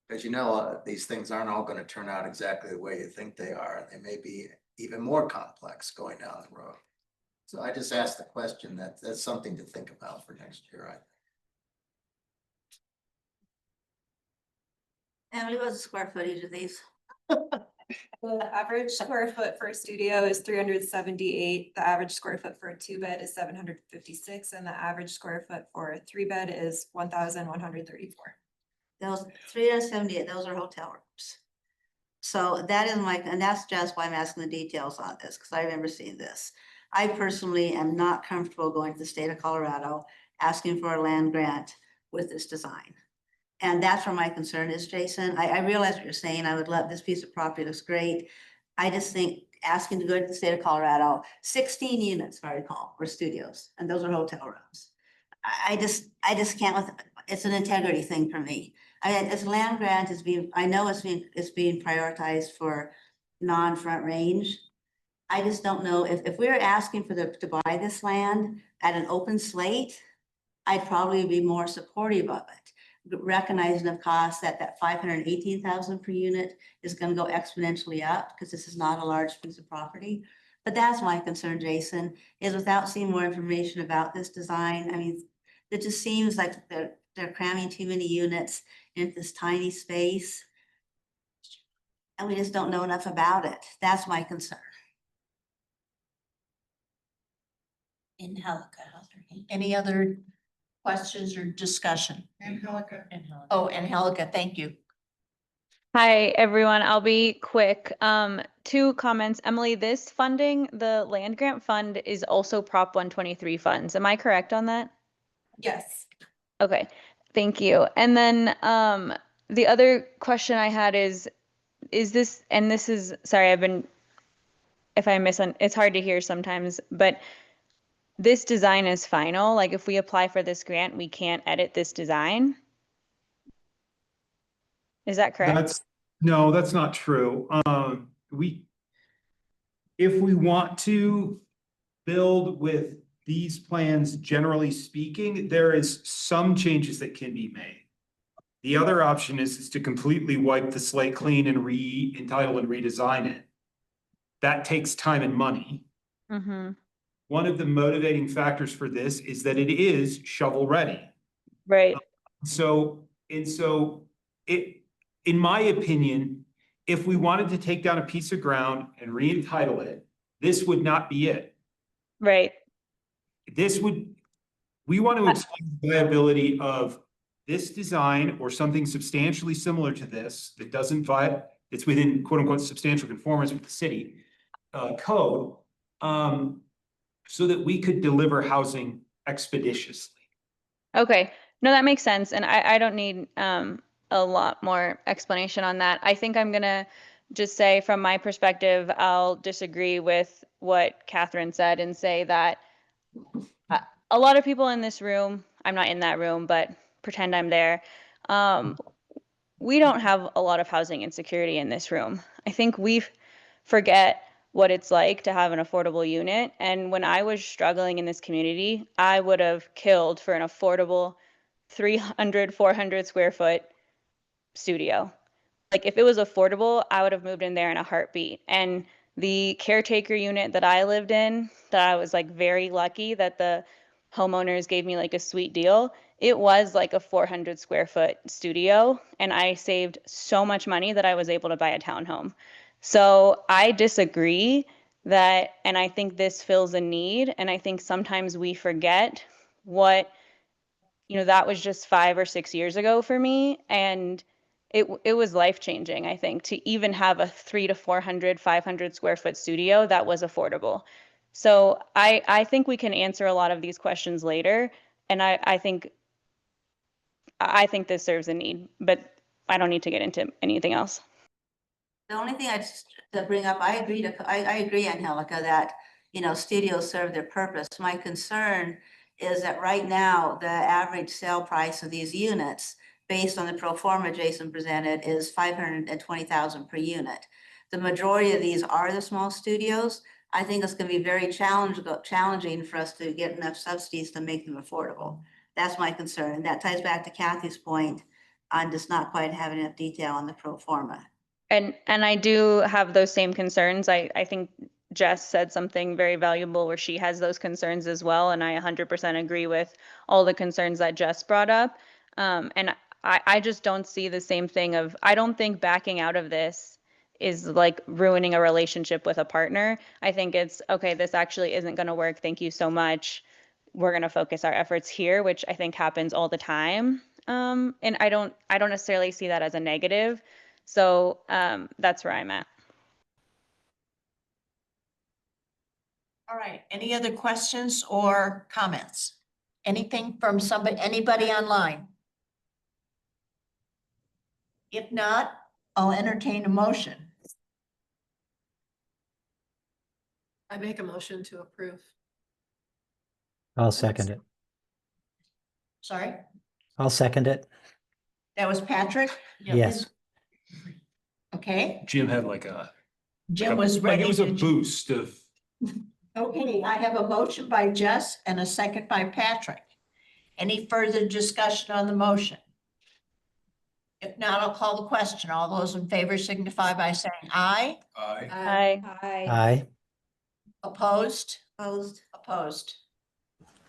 Because you know, these things aren't all going to turn out exactly the way you think they are. They may be even more complex going down the road. So I just asked the question, that's something to think about for next year, I think. Emily, what's the square footage of these? The average square foot for a studio is 378. The average square foot for a 2-bed is 756, and the average square foot for a 3-bed is 1,134. Those 378, those are hotel rooms. So that is and that's just why I'm asking the details on this, because I remember seeing this. I personally am not comfortable going to the state of Colorado, asking for a land grant with this design. And that's where my concern is, Jason. I realize what you're saying. I would love, this piece of property looks great. I just think asking to go to the state of Colorado, 16 units, if I recall, were studios, and those are hotel rooms. I just can't, it's an integrity thing for me. I mean, as land grant is being, I know it's being prioritized for non-front range. I just don't know if we're asking for to buy this land at an open slate, I'd probably be more supportive of it. Recognizing of costs that 518,000 per unit is going to go exponentially up because this is not a large piece of property. But that's my concern, Jason, is without seeing more information about this design. I mean, it just seems like they're cramming too many units into this tiny space. And we just don't know enough about it. That's my concern. Any other questions or discussion? Angelica. Oh, Angelica, thank you. Hi, everyone. I'll be quick. 2 comments. Emily, this funding, the land grant fund is also Prop 123 funds. Am I correct on that? Yes. Okay, thank you. And then the other question I had is this, and this is, sorry, if I miss, it's hard to hear sometimes, but this design is final? Like if we apply for this grant, we can't edit this design? Is that correct? No, that's not true. If we want to build with these plans, generally speaking, there is some changes that can be made. The other option is to completely wipe the slate clean and entitle and redesign it. That takes time and money. Mm-hmm. One of the motivating factors for this is that it is shovel ready. Right. So it, in my opinion, if we wanted to take down a piece of ground and re-entitle it, this would not be it. Right. We want to explain the viability of this design or something substantially similar to this that doesn't it's within quote unquote substantial conformance with the city code, so that we could deliver housing expeditiously. Okay. No, that makes sense. And I don't need a lot more explanation on that. I think I'm gonna just say from my perspective, I'll disagree with what Catherine said and say that a lot of people in this room, I'm not in that room, but pretend I'm there. We don't have a lot of housing insecurity in this room. I think we forget what it's like to have an affordable unit. And when I was struggling in this community, I would have killed for an affordable 300, 400 square foot studio. Like if it was affordable, I would have moved in there in a heartbeat. And the caretaker unit that I lived in, that I was like very lucky that the homeowners gave me like a sweet deal. It was like a 400 square foot studio, and I saved so much money that I was able to buy a townhome. So I disagree that, and I think this fills a need. And I think sometimes we forget what, that was just 5 or 6 years ago for me. And it was life changing, I think, to even have a 300 to 400, 500 square foot studio that was affordable. So I think we can answer a lot of these questions later. And I think this serves a need, but I don't need to get into anything else. The only thing I just to bring up, I agree, Angelica, that, studios serve their purpose. My concern is that right now, the average sale price of these units, based on the pro forma Jason presented, is 520,000 per unit. The majority of these are the small studios. I think it's gonna be very challenging for us to get enough subsidies to make them affordable. That's my concern. And that ties back to Kathy's point on just not quite having enough detail on the pro forma. And I do have those same concerns. I think Jess said something very valuable where she has those concerns as well. And I 100% agree with all the concerns that Jess brought up. And I just don't see the same thing I don't think backing out of this is like ruining a relationship with a partner. I think it's, okay, this actually isn't going to work. Thank you so much. We're going to focus our efforts here, which I think happens all the time. And I don't necessarily see that as a negative. So that's where I'm at. All right, any other questions or comments? Anything from anybody online? If not, I'll entertain a motion. I make a motion to approve. I'll second it. Sorry, I'll second it. that was Patrick? Yes. Okay, Jim had Jim was like ready. it was a to- boost of. Okay, I have a motion by Jess and a second by Patrick. Any further discussion on the motion? If not, I'll call the question. All those in favor signify by saying aye. Aye. Aye. Opposed? Opposed? Opposed.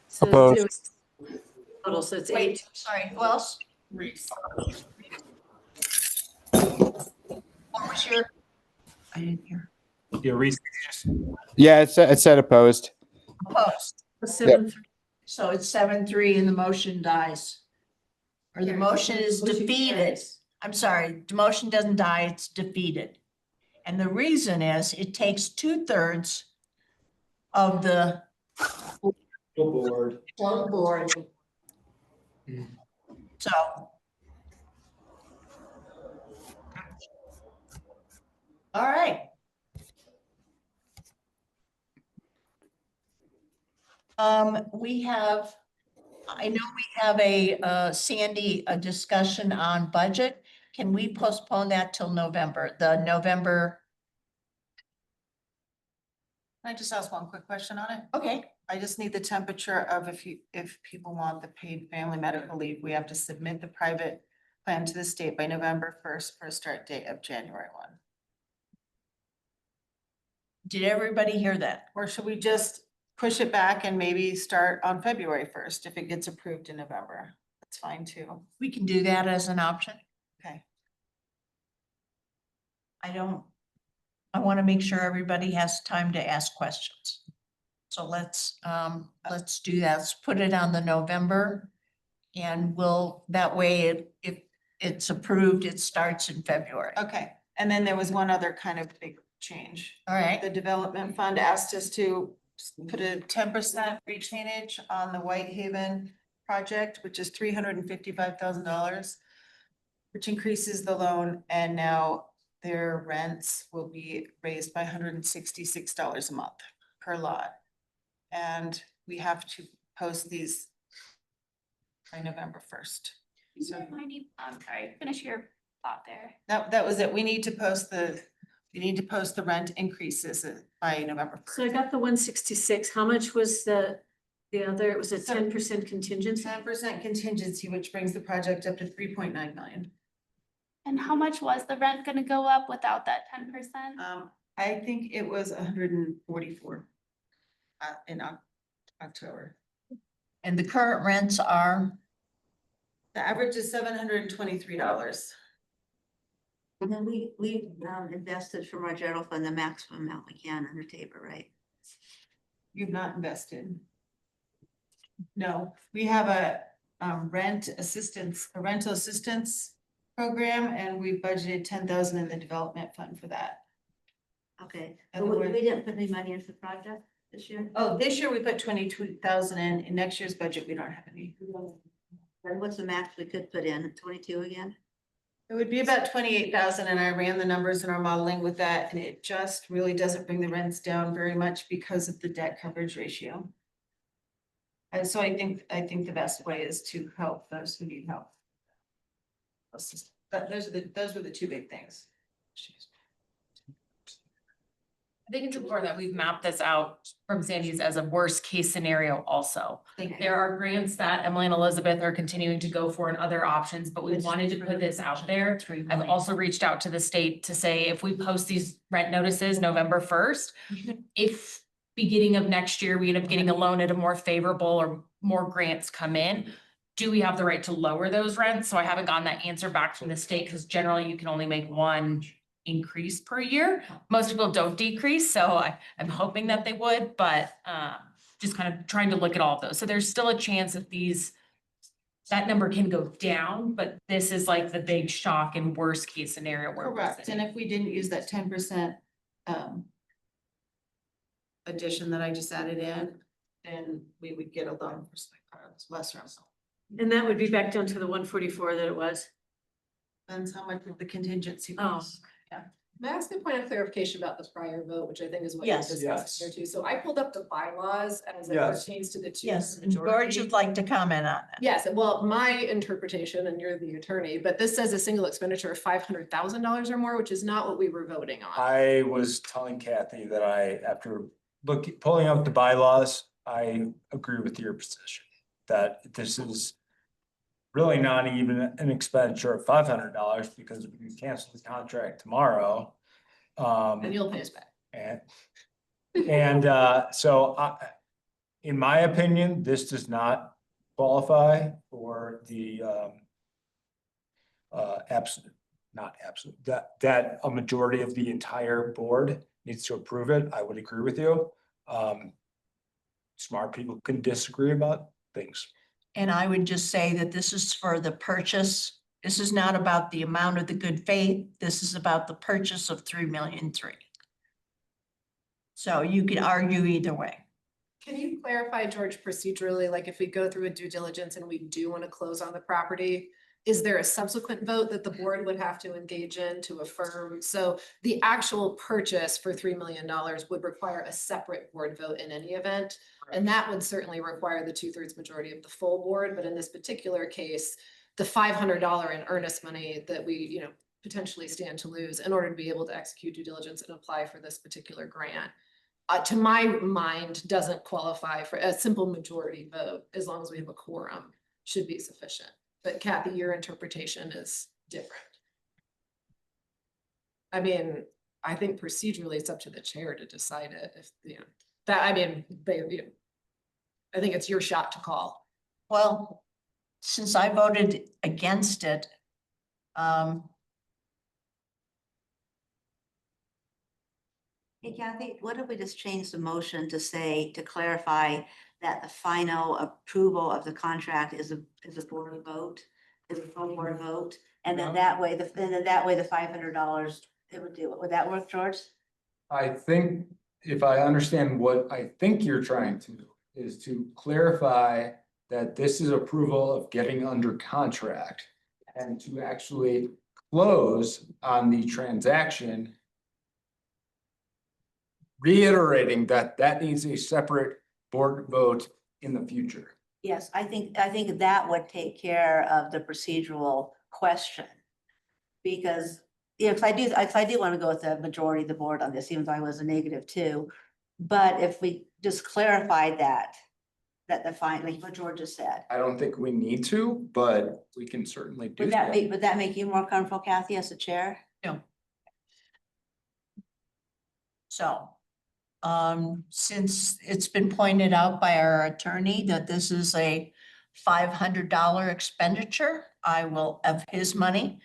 So Opposed. total, so it's Wait, 8. sorry, who else? What was your? I didn't hear. Yeah, Reese. Yeah, it said opposed. Opposed. 7-3. So it's 7-3 and the motion dies. Or the motion is defeated. I'm sorry, the motion doesn't die, it's defeated. And the reason is it takes 2/3 of the Board. full board. So. All right. We have, I know we have Sandy, a discussion on budget. Can we postpone that till November, the November? Can I just ask one quick question on it? Okay, I just need the temperature of if people want the paid family medical leave, we have to submit the private plan to the state by November 1st for a start date of January 1. did everybody hear that? Or should we just push it back and maybe start on February 1st if it gets approved in November? That's fine too. We can do that as an option. Okay. I want to make sure everybody has time to ask questions. So let's do that. Let's put it on the November. And that way, if it's approved, it starts in February. Okay, and then there was one other kind of big change. All right. The development fund asked us to put a 10% retainage on the Whitehaven project, which is $355,000, which increases the loan, and now their rents will be raised by $166 a month per lot. And we have to post these by November 1st. So I'm sorry, finish your thought there. that was it. We need to post the rent increases by November So I 1st. got the 166. How much was the other? It was a So- 10% contingency? 10% contingency, which brings the project up to 3.9 million. And how much was the rent gonna go up without that 10%? I think it was 144 in October. And the current rents are, The average is $723. And then we invested from our general fund the maximum amount we can under Tabor, right? You've not invested. No, we have a rental assistance program, and we budgeted 10,000 in the development fund for that. Okay, And but we we're- didn't put any money into the project this year? Oh, this year we put 22,000 in next year's budget, we don't have any. And what's the max we could put in, 22 again? It would be about 28,000, and I ran the numbers in our modeling with that, and it just really doesn't bring the rents down very much because of the debt coverage ratio. And so I think the best way is to help those who need help. Those were the two big things. I think it's important that we've mapped this out from Sandy's as a worst case scenario also. Thank you. There are grants that Emily and Elizabeth are continuing to go for and other options, but we wanted to put this out there. I've also reached out to the state to say if we post these rent notices November 1st, if beginning of next year, we end up getting a loan at a more favorable or more grants come in, do we have the right to lower those rents? So I haven't gotten that answer back from the state because generally you can only make one increase per year. Most people don't decrease, so I'm hoping that they would, but just kind of trying to look at all of those. So there's still a chance that that number can go down, but this is like the big shock and worst case scenario where we're Correct, and sitting. if we didn't use that 10% addition that I just added in, then we would get a loan for lesser amount. And that would be back down to the 144 that it was. Depends how much of the contingency Oh. was. May I ask a point of clarification about the prior vote, which I think is what you Yes. discussed here too? So I pulled up the bylaws as it Yes. pertains to the two. yes, and George would like to comment on that. Yes, well, my interpretation, and you're the attorney, but this says a single expenditure of $500,000 or more, which is not what we were voting on. I was telling Kathy that after pulling up the bylaws, I agree with your position. That this is really not even an expenditure of $500 because we can cancel the contract tomorrow. And you'll pay us back. So in my opinion, this does not qualify for the that a majority of the entire board needs to approve it. I would agree with you. Smart people can disagree about things. And I would just say that this is for the purchase. This is not about the amount of the good faith. This is about the purchase of 3.3 million. So you could argue either way. Can you clarify, George, procedurally, like if we go through a due diligence and we do want to close on the property, Is there a subsequent vote that the board would have to engage in to affirm? So the actual purchase for $3 million would require a separate board vote in any event. And that would certainly require the 2/3 majority of the full board, but in this particular case, the $500 in earnest money that we, potentially stand to lose in order to be able to execute due diligence and apply for this particular grant. To my mind, doesn't qualify for a simple majority vote, as long as we have a quorum, should be sufficient. But Kathy, your interpretation is different. I mean, I think procedurally it's up to the chair to decide it if, I think it's your shot to call. Well, since I voted against it, Hey Kathy, what if we just change the motion to say, to clarify that the final approval of the contract is a board vote, is a full board vote? And then that way, the $500, it would do it. Would that work, George? I think if I understand what I think you're trying to do is to clarify that this is approval of getting under contract and to actually close on the transaction. Reiterating that that needs a separate board vote in the future. Yes, I think that would take care of the procedural question. Because if I do want to go with the majority of the board on this, even though I was a -2. But if we just clarified that the fine, like what George just said. I don't think we need to, but we can certainly do Would that make you more comfortable, Kathy, as the chair? no. So, since it's been pointed out by our attorney that this is a $500 expenditure, I will of his money.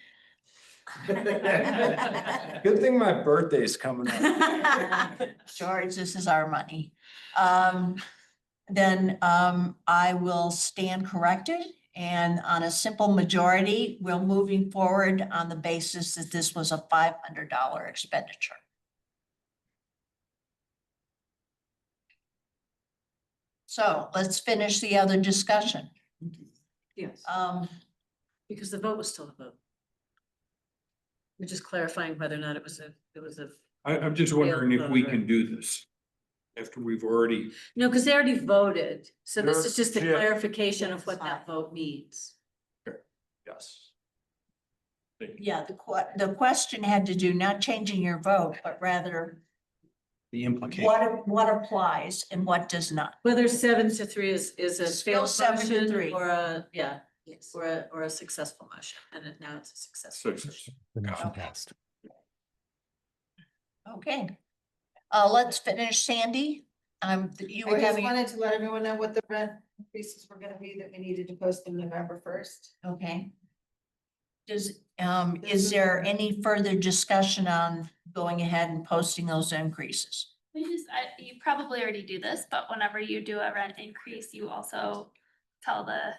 Good thing my birthday's coming up. George, this is our money. Then I will stand corrected, and on a simple majority, we're moving forward on the basis that this was a $500 expenditure. So let's finish the other discussion. Yes, Um, because the vote was still a vote. We're just clarifying whether or not it was a. I'm just wondering if we can do this after we've already, No, because they already voted, so this is just a Yeah. clarification of Yes, what fine. that vote means. Yes. yeah, the question had to do not changing your vote, but rather The implication. what applies and what does not. Whether 7-3 is a Still failed 7-3. motion or a, Yes. or a successful motion, and now it's a successful. success. The motion Okay. passed. Okay. Let's finish, Sandy. You I were just having, wanted to let everyone know what the rent increases were gonna be, that we needed to post them November 1st. okay. Is there any further discussion on going ahead and posting those increases? You probably already do this, but whenever you do a rent increase, you also tell the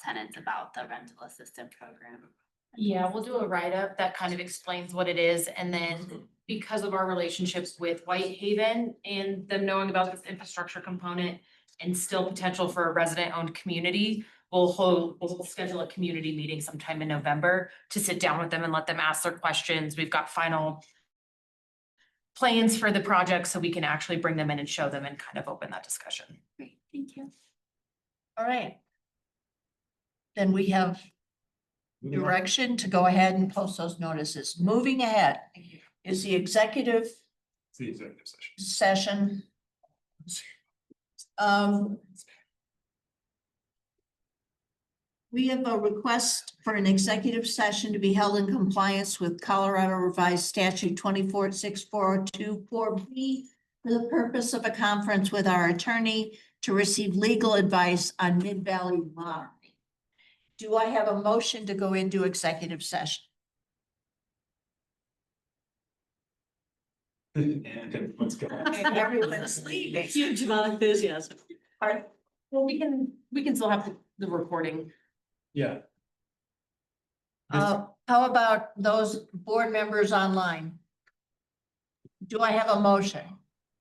tenants about the rental assistance program. Yeah, we'll do a write-up that kind of explains what it is, and then because of our relationships with Whitehaven and them knowing about this infrastructure component and still potential for a resident-owned community, we'll schedule a community meeting sometime in November to sit down with them and let them ask their questions. We've got final plans for the project, so we can actually bring them in and show them and kind of open that discussion. Great, thank you. All right. Then we have direction to go ahead and post those notices. Moving ahead is the executive It's the executive session. session. We have a request for an executive session to be held in compliance with Colorado Revised Statute 246402-4B for the purpose of a conference with our attorney to receive legal advice on Mid-Valley monitoring. Do I have a motion to go into executive session? And let's go. Everyone's leaving. Huge amount of enthusiasm. Pardon? Well, we can still have the recording. Yeah. How about those board members online? Do I have a motion?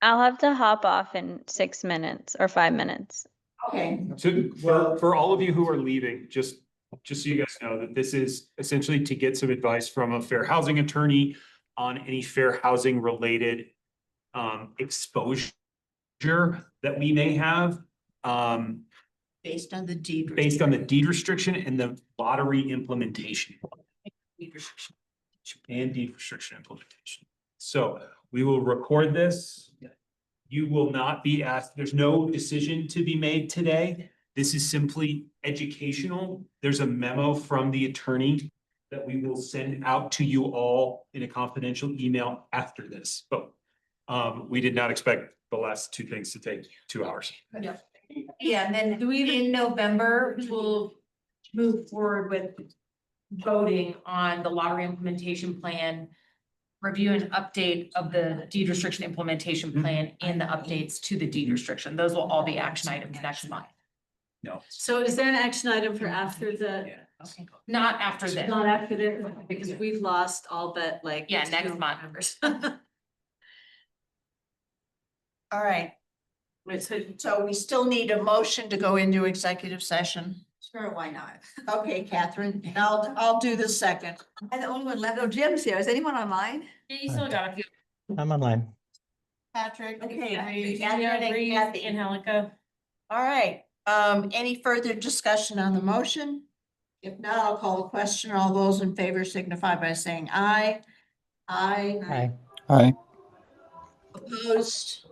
I'll have to hop off in 6 minutes or 5 minutes. Okay. So for all of you who are leaving, just just so you guys know that this is essentially to get some advice from a fair housing attorney on any fair housing related exposure that we may have. Based on the deed. Based on the deed restriction and the lottery implementation. Deed restriction. And deed restriction implementation. So we will record this. You will not be asked, there's no decision to be made today. This is simply educational. There's a memo from the attorney that we will send out to you all in a confidential email after this. But we did not expect the last two things to take 2 hours. Yeah, and then in November, we'll move forward with voting on the lottery implementation plan. Review and update of the deed restriction implementation plan and the updates to the deed restriction. Those will all be action items next month. No. So is there an action item for after the, Not after this. not after this, because we've lost all but like. Yeah, next 2 month. members. All right, Wait, so so we still need a motion to go into executive session. Sure, why not? Okay, Catherine, and I'll do the second. And the only one left, oh, Jim's here. Is anyone online? Yeah, you still got a few. I'm online. Patrick. Okay. And Helica. All right, any further discussion on the motion? If not, I'll call the question. All those in favor signify by saying aye. Aye. Hi. Opposed?